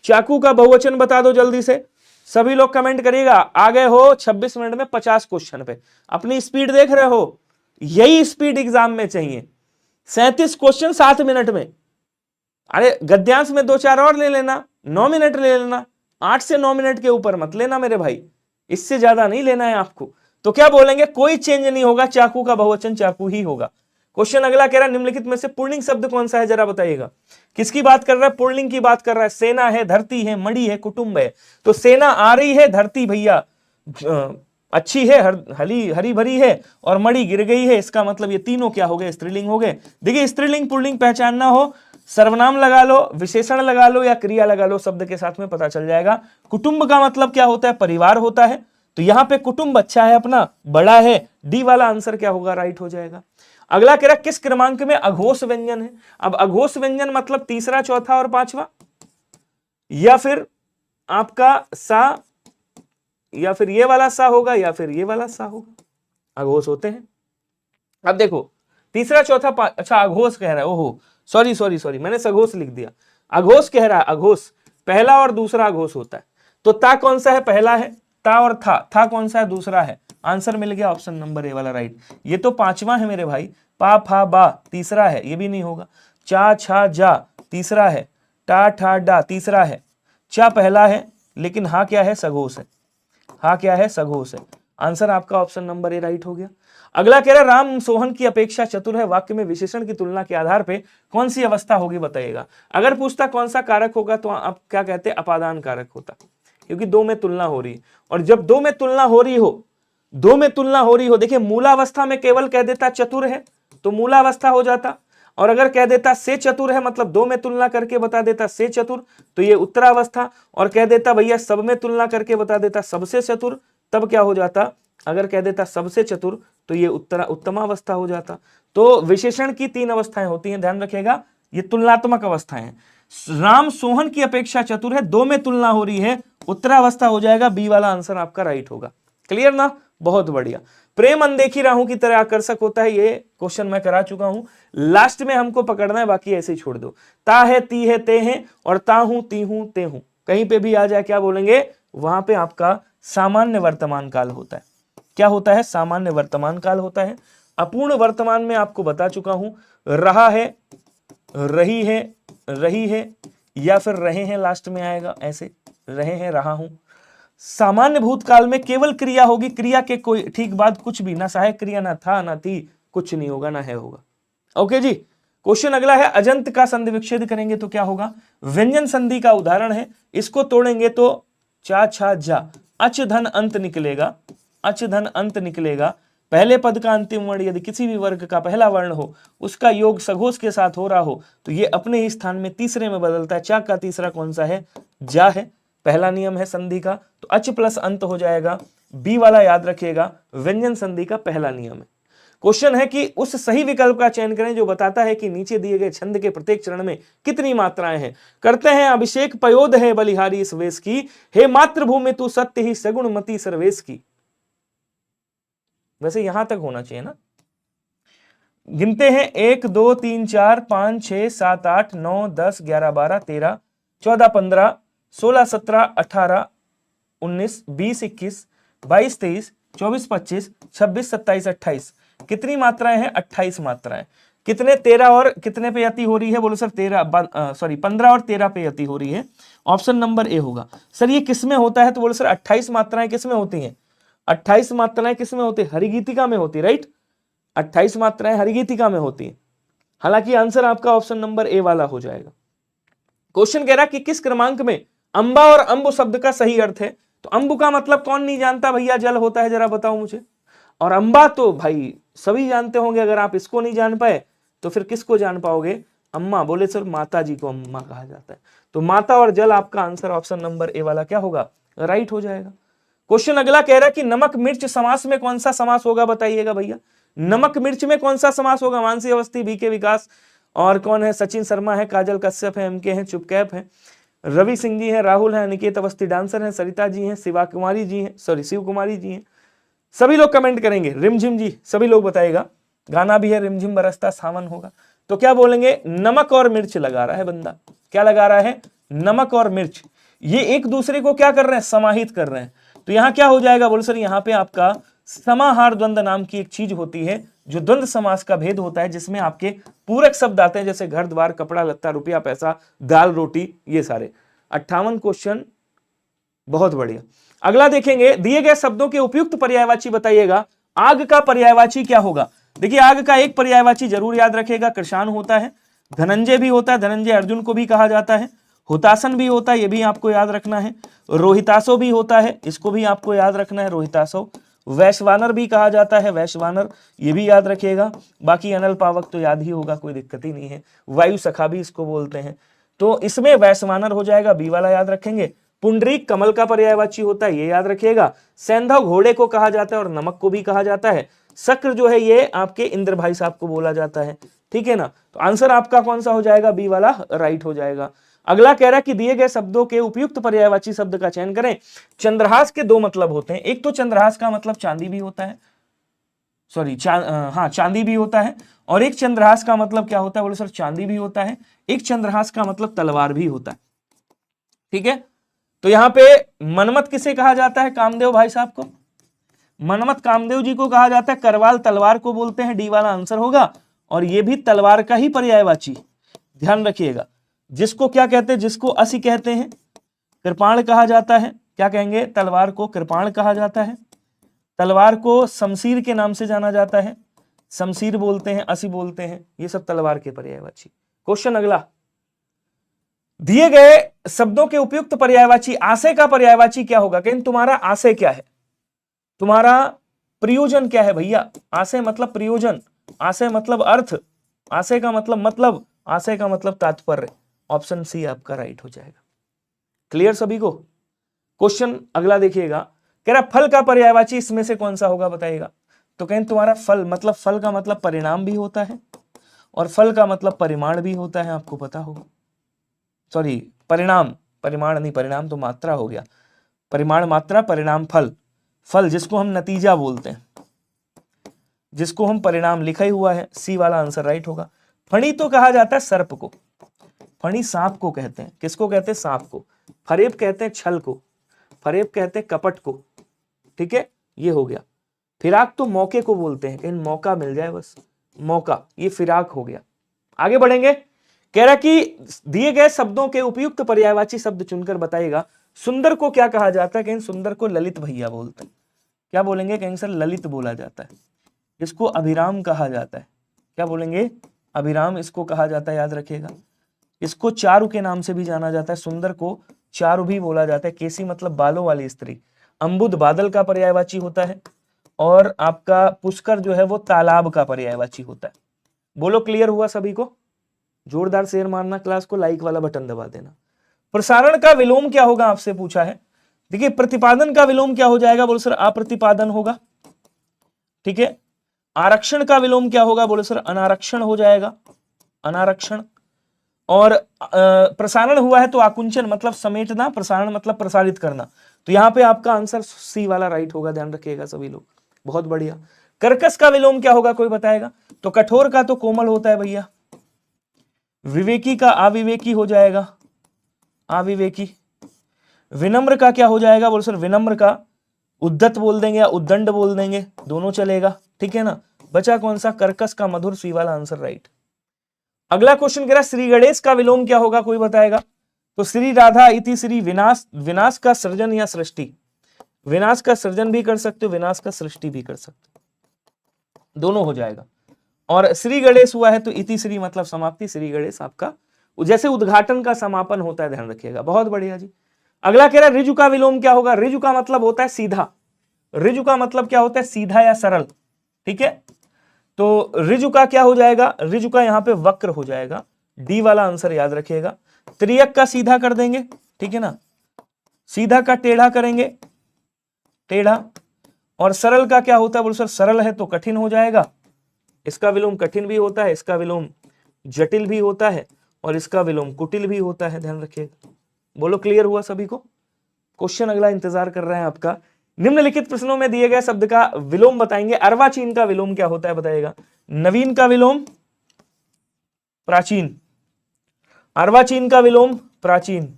चाकू का बहुवचन बता दो जल्दी से, सभी लोग कमेंट करिएगा। आ गए हो 26 मिनट में 50 क्वेश्चन पे। अपनी स्पीड देख रहे हो? यही स्पीड एग्जाम में चाहिए। 37 क्वेश्चन 7 मिनट में। अरे गद्यांश में 2-4 और ले लेना, 9 मिनट ले लेना, 8 से 9 मिनट के ऊपर मत लेना मेरे भाई, इससे ज्यादा नहीं लेना है आपको। तो क्या बोलेंगे? कोई चेंज नहीं होगा, चाकू का बहुवचन चाकू ही होगा। क्वेश्चन अगला कह रहा है निम्नलिखित में से पुल्लिंग शब्द कौन सा है, जरा बताइएगा। किसकी बात कर रहा है? पुल्लिंग की बात कर रहा है। सेना है, धरती है, मणि है, कुटुंब है। तो सेना आ रही है, धरती भैया अच्छी है, हरी भरी है, और मणि गिर गई है। इसका मतलब ये तीनों क्या हो गए? स्त्रीलिंग हो गए। देखिए स्त्रीलिंग पुल्लिंग पहचानना हो, सर्वनाम लगा लो, विशेषण लगा लो, या क्रिया लगा लो, शब्द के साथ में पता चल जाएगा। कुटुंब का मतलब क्या होता है? परिवार होता है। तो यहां पे कुटुंब अच्छा है, अपना बड़ा है, डी वाला आंसर क्या होगा? राइट हो जाएगा। अगला कह रहा किस क्रमांक में अघोष व्यंजन है? अब अघोष व्यंजन मतलब तीसरा, चौथा और पांचवा, या फिर आपका सा, या फिर ये वाला सा होगा, या फिर ये वाला सा होगा। अघोष होते हैं। अब देखो तीसरा, चौथा, अच्छा अघोष कह रहा है, ओहो सॉरी मैंने सघोष लिख दिया। अघोष कह रहा है, अघोष पहला और दूसरा अघोष होता है। तो ता कौन सा है? पहला है ता, और था कौन सा है? दूसरा है। आंसर मिल गया ऑप्शन नंबर ए वाला राइट। ये तो पांचवा है मेरे भाई। पा फा बा तीसरा है, ये भी नहीं होगा। चा छा जा तीसरा है, टा ठा डा तीसरा है, चा पहला है, लेकिन हा क्या है? सघोष है। हा क्या है? सघोष है। आंसर आपका ऑप्शन नंबर ए राइट हो गया। अगला कह रहा है राम सोहन की अपेक्षा चतुर है, वाक्य में विशेषण की तुलना के आधार पे कौन सी अवस्था होगी बताइएगा। अगर पूछता कौन सा कारक होगा तो आप क्या कहते? अपादान कारक होता, क्योंकि दो में तुलना हो रही है। और जब दो में तुलना हो रही हो, देखिए मूलावस्था में केवल कह देता चतुर है तो मूलावस्था हो जाता, और अगर कह देता से चतुर है, मतलब दो में तुलना करके बता देता से चतुर, तो ये उत्तरावस्था, और कह देता भैया सब में तुलना करके बता देता सबसे चतुर, तब क्या हो जाता? अगर कह देता सबसे चतुर तो ये उत्तमावस्था हो जाता। तो विशेषण की 3 अवस्थाएं होती हैं, ध्यान रखिएगा, ये तुलनात्मक अवस्थाएं हैं। राम सोहन की अपेक्षा चतुर है, दो में तुलना हो रही है, उत्तरावस्था हो जाएगा, बी वाला आंसर आपका राइट होगा। क्लियर ना? बहुत बढ़िया। प्रेम अनदेखी राहों की तरह आकर्षक होता है, ये क्वेश्चन मैं करा चुका हूं, लास्ट में हमको पकड़ना है, बाकी ऐसे ही छोड़ दो। ता है, ती है, ते हैं, और ता हूं, ती हूं, ते हूं, कहीं पे भी आ जाए क्या बोलेंगे? वहां पे आपका सामान्य वर्तमान काल होता है। क्या होता है? सामान्य वर्तमान काल होता है। अपूर्ण वर्तमान में आपको बता चुका हूं, रहा है, रही है, या फिर रहे हैं लास्ट में आएगा, ऐसे रहे हैं, रहा हूं। सामान्य भूतकाल में केवल क्रिया होगी, क्रिया के कोई ठीक बाद कुछ भी, ना सहायक क्रिया, ना था, ना थी, कुछ नहीं होगा, ना है होगा। ओके जी। क्वेश्चन अगला है अजंत का संधि विच्छेद करेंगे तो क्या होगा? व्यंजन संधि का उदाहरण है, इसको तोड़ेंगे तो चा छा जा, अच धन अंत निकलेगा, अच धन अंत निकलेगा। पहले पद का अंतिम वर्ण यदि किसी भी वर्ग का पहला वर्ण हो, उसका योग सघोष के साथ हो रहा हो, तो ये अपने ही स्थान में तीसरे में बदलता है। चा का तीसरा कौन सा है? जा है। पहला नियम है संधि का, तो अच प्लस अंत हो जाएगा, बी वाला याद रखिएगा, व्यंजन संधि का पहला नियम है। क्वेश्चन है कि उस सही विकल्प का चयन करें जो बताता है कि नीचे दिए गए छंद के प्रत्येक चरण में कितनी मात्राएं हैं। करते हैं अभिषेक पयोद है बलिहारी इस वेश की, हे मातृभूमि तू सत्य ही सगुणमती सर्वेश की। वैसे यहां तक होना चाहिए ना, गिनते हैं 1 2 3 4 5 6 7 8 9 10 11 12 13 14 15 16 17 18 19 20 21 22 23 24 25 26 27 28 कितनी मात्राएं हैं? 28 मात्राएं। कितने 13 और कितने पे यति हो रही है? बोलो सर 15 और 13 पे यति हो रही है। ऑप्शन नंबर ए होगा। सर ये किस में होता है? तो बोलो सर 28 मात्राएं किस में होती हैं? 28 मात्राएं किस में होती है? हरिगीतिका में होती है, राइट। 28 मात्राएं हरिगीतिका में होती है। हालांकि आंसर आपका ऑप्शन नंबर ए वाला हो जाएगा। क्वेश्चन कह रहा कि किस क्रमांक में अंबा और अंब शब्द का सही अर्थ है? तो अंब का मतलब कौन नहीं जानता भैया? जल होता है, जरा बताओ मुझे। और अंबा तो भाई सभी जानते होंगे। अगर आप इसको नहीं जान पाए तो फिर किसको जान पाओगे? अम्मा। बोले सर माता जी को अम्मा कहा जाता है। तो माता और जल आपका आंसर ऑप्शन नंबर ए वाला क्या होगा? राइट हो जाएगा। क्वेश्चन अगला कह रहा है कि नमक मिर्च समास में कौन सा समास होगा? बताइएगा भैया। नमक मिर्च में कौन सा समास होगा? मानसी अवस्थी, बीके विकास, और कौन है? सचिन शर्मा है, काजल कश्यप है, एमके है, चुपकैप है, रवि सिंह जी है, राहुल है, अनिकेत अवस्थी डांसर है, सरिता जी हैं, शिवा कुमारी जी हैं, सॉरी शिव कुमारी जी हैं। सभी लोग कमेंट करेंगे। रिमझिम जी सभी लोग बताएगा। गाना भी है रिमझिम बरसता सावन होगा। तो क्या बोलेंगे? नमक और मिर्च लगा रहा है बंदा। क्या लगा रहा है? नमक और मिर्च। ये एक दूसरे को क्या कर रहे हैं? समाहित कर रहे हैं। तो यहां क्या हो जाएगा? बोलो सर यहाँ पे आपका समाहार द्वंद्व नाम की एक चीज होती है जो द्वंद्व समास का भेद होता है, जिसमें आपके पूरक शब्द आते हैं, जैसे घर द्वार, कपड़ा लत्ता, रुपया पैसा, दाल रोटी, ये सारे। 58 क्वेश्चन, बहुत बढ़िया। अगला देखेंगे, दिए गए शब्दों के उपयुक्त पर्यायवाची बताइएगा। आग का पर्यायवाची क्या होगा? देखिए आग का एक पर्यायवाची जरूर याद रखेगा, कृषाण होता है। धनंजय भी होता है, धनंजय अर्जुन को भी कहा जाता है। हुतासन भी होता है, ये भी आपको याद रखना है। रोहितासो भी होता है, इसको भी आपको याद रखना है, रोहितासो। वैश्वानर भी कहा जाता है, वैश्वानर, ये भी याद रखिएगा। बाकी अनल पावक तो याद ही होगा, कोई दिक्कत ही नहीं है। वायु सखा भी इसको बोलते हैं। तो इसमें वैश्वानर हो जाएगा, बी वाला याद रखेंगे। पुंडरीक कमल का पर्यायवाची होता है, ये याद रखिएगा। सैंधव घोड़े को कहा जाता है और नमक को भी कहा जाता है। शक्र जो है ये आपके इंद्र भाई साहब को बोला जाता है, ठीक है ना। तो आंसर आपका कौन सा हो जाएगा? बी वाला राइट हो जाएगा। अगला कह रहा है कि दिए गए शब्दों के उपयुक्त पर्यायवाची शब्द का चयन करें। चंद्रहास के दो मतलब होते हैं। एक तो चंद्रहास का मतलब चांदी भी होता है, सॉरी चांदी भी होता है। और एक चंद्रहास का मतलब क्या होता है? बोलो सर चांदी भी होता है। एक चंद्रहास का मतलब तलवार भी होता है, ठीक है। तो यहां पे मनमत किसे कहा जाता है? कामदेव भाई साहब को। मनमत कामदेव जी को कहा जाता है। करवाल तलवार को बोलते हैं, डी वाला आंसर होगा। और ये भी तलवार का ही पर्यायवाची, ध्यान रखिएगा। जिसको क्या कहते हैं? जिसको असी कहते हैं, कृपाण कहा जाता है। क्या कहेंगे? तलवार को कृपाण कहा जाता है। तलवार को शमशीर के नाम से जाना जाता है, शमशीर बोलते हैं, असी बोलते हैं। ये सब तलवार के पर्यायवाची। क्वेश्चन अगला, दिए गए शब्दों के उपयुक्त पर्यायवाची। आशय का पर्यायवाची क्या होगा? कहीं तुम्हारा आशय क्या है? तुम्हारा प्रयोजन क्या है भैया? आशय मतलब प्रयोजन, आशय मतलब अर्थ, आशय का मतलब, आशय का मतलब तात्पर्य। ऑप्शन सी आपका राइट हो जाएगा। क्लियर सभी को? क्वेश्चन अगला देखिएगा, कह रहा फल का पर्यायवाची इसमें से कौन सा होगा? बताइएगा। तो कहें तुम्हारा फल मतलब, फल का मतलब परिणाम भी होता है और फल का मतलब परिमाण भी होता है, आपको पता होगा। सॉरी परिणाम, परिमाण नहीं, परिणाम तो मात्रा हो गया। परिमाण मात्रा, परिणाम फल। फल जिसको हम नतीजा बोलते हैं, जिसको हम परिणाम लिखा ही हुआ है, सी वाला आंसर राइट होगा। फणी तो कहा जाता है सर्प को, फणी सांप को कहते हैं। किसको कहते हैं? सांप को। फरेब कहते हैं छल को, फरेब कहते हैं कपट को, ठीक है, ये हो गया। फिराक तो मौके को बोलते हैं, कहीं मौका मिल जाए बस, मौका, ये फिराक हो गया। आगे बढ़ेंगे, कह रहा कि दिए गए शब्दों के उपयुक्त पर्यायवाची शब्द चुनकर बताइएगा। सुंदर को क्या कहा जाता है? कहीं सुंदर को ललित भैया बोलते हैं। क्या बोलेंगे? कहीं सर ललित बोला जाता है। इसको अभिराम कहा जाता है। क्या बोलेंगे? अभिराम इसको कहा जाता है, याद रखिएगा। इसको चारु के नाम से भी जाना जाता है। सुंदर को चारु भी बोला जाता है। केसी मतलब बालों वाली स्त्री। अम्बुद बादल का पर्यायवाची होता है। और आपका पुष्कर जो है वो तालाब का पर्यायवाची होता है। बोलो क्लियर हुआ सभी को? जोरदार शेयर मारना, क्लास को लाइक वाला बटन दबा देना। प्रसारण का विलोम क्या होगा? आपसे पूछा है। देखिए प्रतिपादन का विलोम क्या हो जाएगा? बोलो सर अप्रतिपादन होगा, ठीक है। आरक्षण का विलोम क्या होगा? बोलो सर अनारक्षण हो जाएगा, अनारक्षण। और प्रसारण हुआ है तो आकुंचन मतलब समेटना, प्रसारण मतलब प्रसारित करना। तो यहां पे आपका आंसर सी वाला राइट होगा, ध्यान रखिएगा सभी लोग। बहुत बढ़िया। कर्कश का विलोम क्या होगा, कोई बताएगा? तो कठोर का तो कोमल होता है भैया, विवेकी का अविवेकी हो जाएगा, अविवेकी। विनम्र का क्या हो जाएगा, बोल सर विनम्र का उद्धत बोल देंगे या उद्दंड बोल देंगे, दोनों चलेगा, ठीक है ना। बचा कौन सा, कर्कश का मधुर, सी वाला आंसर राइट। अगला क्वेश्चन कह रहा श्री गणेश का विलोम क्या होगा, कोई बताएगा? तो श्री राधा इति श्री विनाश, विनाश का सृजन या सृष्टि, विनाश का सृजन भी कर सकते हो, विनाश का सृष्टि भी कर सकते हो, दोनों हो जाएगा। और श्री गणेश हुआ है तो इति श्री मतलब समाप्ति, श्री गणेश आपका जैसे उद्घाटन का समापन होता है, ध्यान रखिएगा। बहुत बढ़िया जी। अगला कह रहा है ऋजु का विलोम क्या होगा, ऋजु का मतलब होता है सीधा, ऋजु का मतलब क्या होता है, सीधा या सरल, ठीक है। तो ऋजु का क्या हो जाएगा, ऋजु का यहाँ पे वक्र हो जाएगा, डी वाला आंसर याद रखिएगा। त्रियक का सीधा कर देंगे, ठीक है ना, सीधा का टेढ़ा करेंगे, टेढ़ा। और सरल का क्या होता है, बोल सर सरल है तो कठिन हो जाएगा, इसका विलोम कठिन भी होता है, इसका विलोम जटिल भी होता है, और इसका विलोम कुटिल भी होता है, ध्यान रखिएगा। बोलो क्लियर हुआ सभी को? क्वेश्चन अगला इंतजार कर रहे हैं आपका। निम्नलिखित प्रश्नों में दिए गए शब्द का विलोम बताएंगे। अर्वाचीन का विलोम क्या होता है बताइएगा। नवीन का विलोम प्राचीन, अर्वाचीन का विलोम प्राचीन,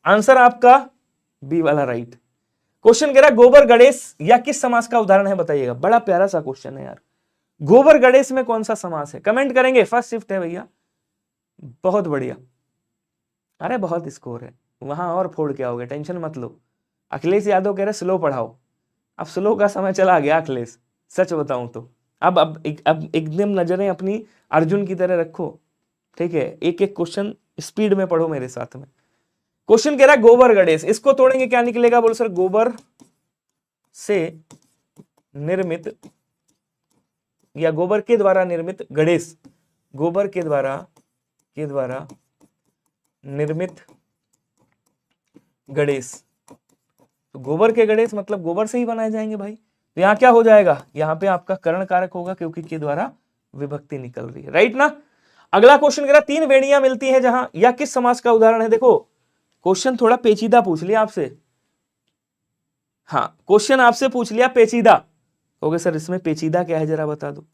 आंसर आपका बी वाला राइट। क्वेश्चन कह रहा है गोबर गणेश या किस समास का उदाहरण है बताइएगा। बड़ा प्यारा सा क्वेश्चन है यार, गोबर गणेश में कौन सा समास है, कमेंट करेंगे। फर्स्ट शिफ्ट है भैया, बहुत बढ़िया, अरे बहुत स्कोर है, वहां और फोड़ के आओगे, टेंशन मत लो। अखिलेश यादव कह रहे स्लो पढ़ाओ, अब स्लो का समय चला गया अखिलेश, सच बताऊं तो। अब एकदम नजरें अपनी अर्जुन की तरह रखो, ठीक है, एक एक क्वेश्चन स्पीड में पढ़ो मेरे साथ में। क्वेश्चन कह रहा है गोबर गणेश, इसको तोड़ेंगे क्या निकलेगा, बोलो सर गोबर से निर्मित या गोबर के द्वारा निर्मित गणेश, गोबर के द्वारा निर्मित गणेश। तो गोबर के गणेश मतलब गोबर से ही बनाए जाएंगे भाई। तो यहाँ क्या हो जाएगा, यहाँ पे आपका कर्ण कारक होगा क्योंकि के द्वारा विभक्ति निकल रही है, राइट ना। अगला क्वेश्चन कह रहा तीन वेणियां मिलती हैं जहां, या किस समास का उदाहरण है। देखो क्वेश्चन थोड़ा पेचीदा पूछ लिया आपसे, हाँ क्वेश्चन आपसे पूछ लिया पेचीदा, हो सर इसमें पेचीदा क्या है जरा बता दो।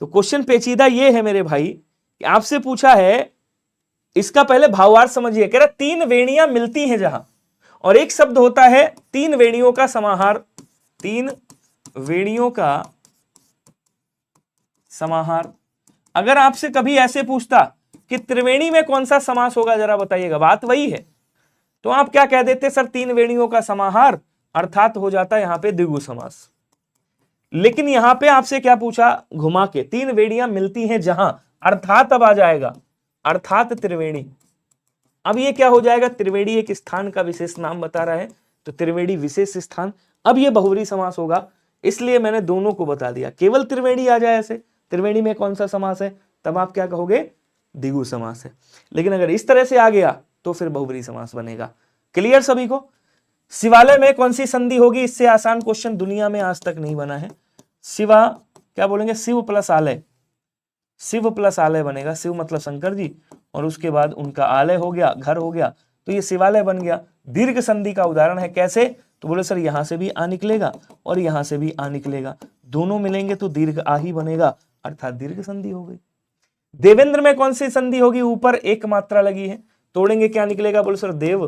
तो क्वेश्चन पेचीदा ये है मेरे भाई कि आपसे पूछा है, इसका पहले भावार्थ समझिए। कह रहा तीन वेणियां मिलती हैं जहां, और एक शब्द होता है तीन वेणियों का समाहार, तीन वेणियों का समाहार। अगर आपसे कभी ऐसे पूछता कि त्रिवेणी में कौन सा समास होगा जरा बताइएगा, बात वही है, तो आप क्या कह देते सर तीन वेणियों का समाहार, अर्थात हो जाता है यहां पे द्विगु समास। लेकिन यहां पे आपसे क्या पूछा घुमा के, तीन वेणियां मिलती हैं जहां, अर्थात अब आ जाएगा, अर्थात त्रिवेणी। अब ये क्या हो जाएगा, त्रिवेणी एक स्थान का विशेष नाम बता रहा है, तो त्रिवेणी विशेष स्थान। अब ये बहुव्रीहि समास होगा, इसलिए मैंने दोनों को बता दिया। केवल त्रिवेणी आ जाए ऐसे, त्रिवेणी में कौन सा समास है, तब आप क्या कहोगे द्विगु समास है। लेकिन अगर इस तरह से आ गया तो फिर बहुव्रीहि समास बनेगा। क्लियर सभी को। शिवालय में कौन सी संधि होगी, इससे आसान क्वेश्चन दुनिया में आज तक नहीं बना है। शिवा क्या बोलेंगे, शिव प्लस आलय, शिव प्लस आलय बनेगा, शिव मतलब शंकर जी, और उसके बाद उनका आलय हो गया, घर हो गया, तो ये शिवालय बन गया। दीर्घ संधि का उदाहरण है, कैसे, तो बोले सर यहां से भी आ निकलेगा और यहां से भी आ निकलेगा, दोनों मिलेंगे तो दीर्घ आ ही बनेगा, अर्थात दीर्घ संधि हो गई। देवेंद्र में कौन सी संधि होगी, ऊपर एक मात्रा लगी है, तोड़ेंगे क्या निकलेगा, बोले सर देव,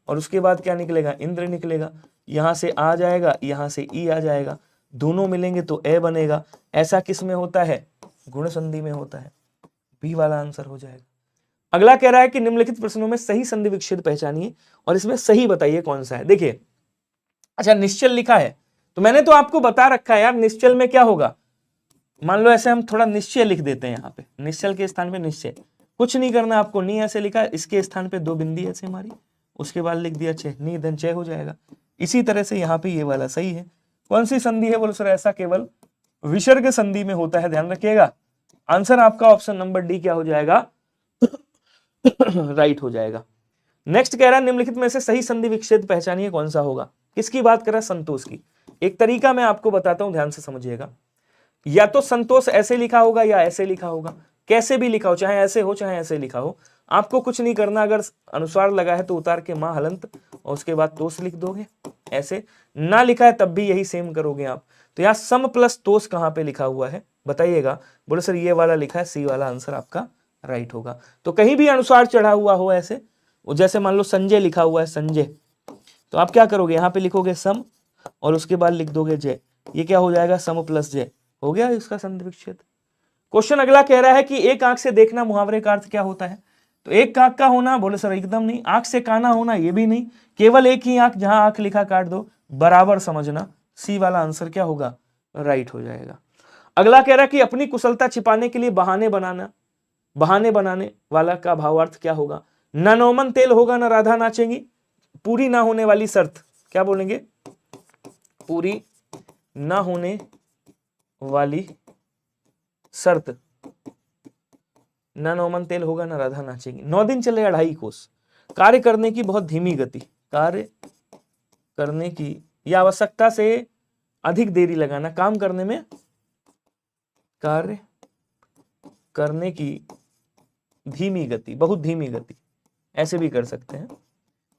और उसके बाद क्या निकलेगा, इंद्र निकलेगा। यहां से आ जाएगा, यहां से ई आ जाएगा, दोनों मिलेंगे तो ए बनेगा। ऐसा किस में होता है, गुण संधि में होता है, बी वाला आंसर हो जाएगा। अगला कह रहा है कि निम्नलिखित प्रश्नों में सही संधि विच्छेद पहचानिए और इसमें सही बताइए कौन सा है। देखिए अच्छा निश्चल लिखा है, तो मैंने तो आपको बता रखा है यार निश्चल में क्या होगा। मान लो ऐसे हम थोड़ा निश्चय लिख देते हैं, यहाँ पे निश्चल के स्थान पे निश्चय, कुछ नहीं करना आपको, नी ऐसे लिखा, इसके स्थान पे दो बिंदी ऐसे मारी, उसके बाद लिख दिया छह, नी धन छह हो जाएगा। इसी तरह से यहाँ पे ये वाला सही है। कौन सी संधि है, बोलो सर ऐसा केवल विसर्ग संधि में होता है, ध्यान रखिएगा। आंसर आपका ऑप्शन नंबर डी क्या हो जाएगा, राइट हो जाएगा। नेक्स्ट कह रहा है निम्नलिखित में से सही संधि विच्छेद पहचानिए कौन सा होगा। किसकी बात कर रहा है, संतोष की। एक तरीका मैं आपको बताता हूं, ध्यान से समझिएगा। या तो संतोष ऐसे लिखा होगा या ऐसे लिखा होगा, कैसे भी लिखा हो, चाहे ऐसे हो चाहे ऐसे लिखा हो, आपको कुछ नहीं करना। अगर अनुस्वार लगा है तो उतार के मां हलंत और उसके बाद तोष लिख दोगे, ऐसे, ना लिखा है तब भी यही सेम करोगे आप। तो यहाँ सम प्लस तोष कहाँ पे लिखा हुआ है बताइएगा। बोले सर ये वाला लिखा है, सी वाला आंसर आपका राइट होगा। तो कहीं भी अनुसार चढ़ा हुआ हो ऐसे, जैसे मान लो संजय लिखा हुआ है संजय, तो आप क्या करोगे, यहाँ पे लिखोगे सम और उसके बाद लिख दोगे जय, ये क्या हो जाएगा सम प्लस जय, हो गया इसका संधिविच्छेद। क्वेश्चन अगला कह रहा है कि एक आंख से देखना मुहावरे का अर्थ क्या होता है। तो एक आंख का होना, बोले सर एकदम नहीं। आंख से काना होना, ये भी नहीं। केवल एक ही आंख, जहां आंख लिखा काट दो, बराबर समझना, सी वाला आंसर क्या होगा राइट हो जाएगा। अगला कह रहा है कि अपनी कुशलता छिपाने के लिए बहाने बनाना, बहाने बनाने वाला का भावार्थ क्या होगा। न नौमन तेल होगा न राधा नाचेंगी, पूरी ना होने वाली शर्त, क्या बोलेंगे, पूरी ना होने वाली शर्त, न नौमन तेल होगा न राधा नाचेंगी। 9 दिन चले 2.5 कोस, कार्य करने की बहुत धीमी गति, कार्य करने की या आवश्यकता से अधिक देरी लगाना, काम करने में, कार्य करने की धीमी गति, बहुत धीमी गति, ऐसे भी कर सकते हैं,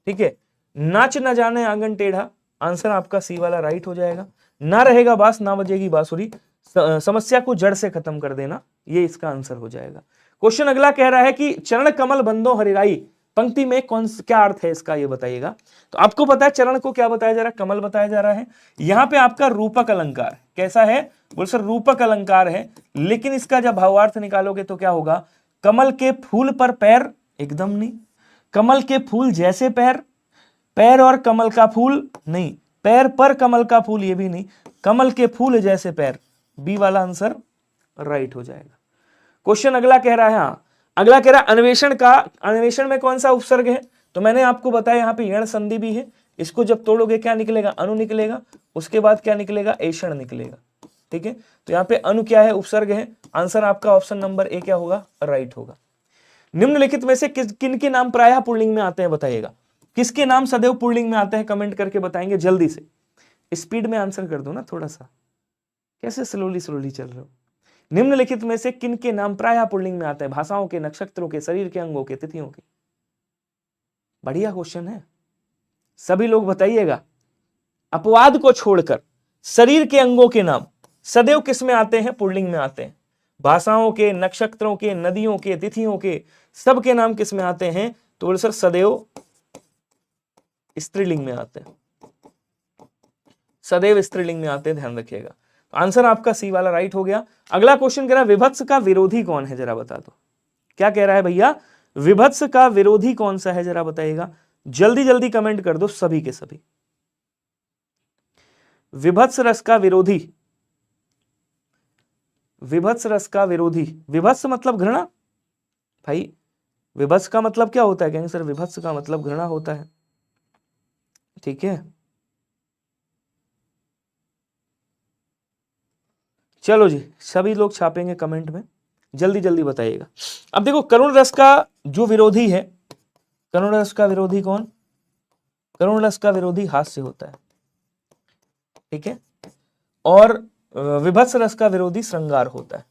ठीक है। नाच न जाने आंगन टेढ़ा, आंसर आपका सी वाला राइट हो जाएगा। ना रहेगा बांस ना बजेगी बांसुरी, समस्या को जड़ से खत्म कर देना, ये इसका आंसर हो जाएगा। क्वेश्चन अगला कह रहा है कि चरण कमल बंदो हरिराई, पंक्ति में क्या अर्थ है इसका, ये बताइएगा। तो आपको पता है चरण को क्या बताया जा रहा है, कमल बताया जा रहा है। यहां पे आपका रूपक अलंकार कैसा है, बोल सर रूपक अलंकार है, लेकिन इसका जब भावार्थ निकालोगे तो क्या होगा, कमल के फूल पर पैर, एकदम नहीं। कमल के फूल जैसे पैर, पैर और कमल का फूल नहीं, पैर पर कमल का फूल, ये भी नहीं, कमल के फूल जैसे पैर, बी वाला आंसर राइट हो जाएगा। क्वेश्चन अगला कह रहा है, हाँ अगला कह रहा है अन्वेषण का, अन्वेषण में कौन सा उपसर्ग है। तो मैंने आपको बताया यहाँ पे यण संधि भी है, इसको जब तोड़ोगे क्या निकलेगा, अनु निकलेगा, उसके बाद क्या निकलेगा, ऐषण निकलेगा, ठीक है। तो यहाँ पे अनु क्या है, उपसर्ग है, आंसर आपका ऑप्शन नंबर ए क्या होगा राइट होगा। निम्नलिखित में से किन के नाम प्रायः पुल्लिंग में आते हैं बताइएगा, किसके नाम सदैव पुल्लिंग में आते हैं, कमेंट करके बताएंगे जल्दी से। स्पीड में आंसर कर दो ना थोड़ा सा, कैसे स्लोली स्लोली चल रहे हो। निम्नलिखित में से किन के नाम प्रायः पुल्लिंग में आते हैं, भाषाओं के, नक्षत्रों के, शरीर के अंगों के, तिथियों के। बढ़िया क्वेश्चन है, सभी लोग बताइएगा। अपवाद को छोड़कर शरीर के अंगों के नाम सदैव किस में आते हैं, पुल्लिंग में आते हैं। भाषाओं के, नक्षत्रों के, नदियों के, तिथियों के, सब के नाम किस में आते हैं, तो बोले सर सदैव स्त्रीलिंग में आते हैं, सदैव स्त्रीलिंग में आते हैं, ध्यान रखिएगा। आंसर आपका सी वाला राइट हो गया। अगला क्वेश्चन कह रहा है विभत्स का विरोधी कौन है, जरा बता दो। क्या कह रहा है भैया, विभत्स का विरोधी कौन सा है, जरा बताइएगा, जल्दी जल्दी कमेंट कर दो सभी के सभी। विभत्स रस का विरोधी, विभत्स रस का विरोधी, विभत्स मतलब घृणा, भाई विभत्स का मतलब क्या होता है, कहेंगे सर विभत्स का मतलब घृणा होता है, ठीक है। चलो जी, सभी लोग छापेंगे कमेंट में, जल्दी जल्दी बताइएगा। अब देखो करुण रस का जो विरोधी है, करुण रस का विरोधी कौन, करुण रस का विरोधी हास्य होता है, ठीक है। और विभत्स रस का विरोधी श्रृंगार होता है।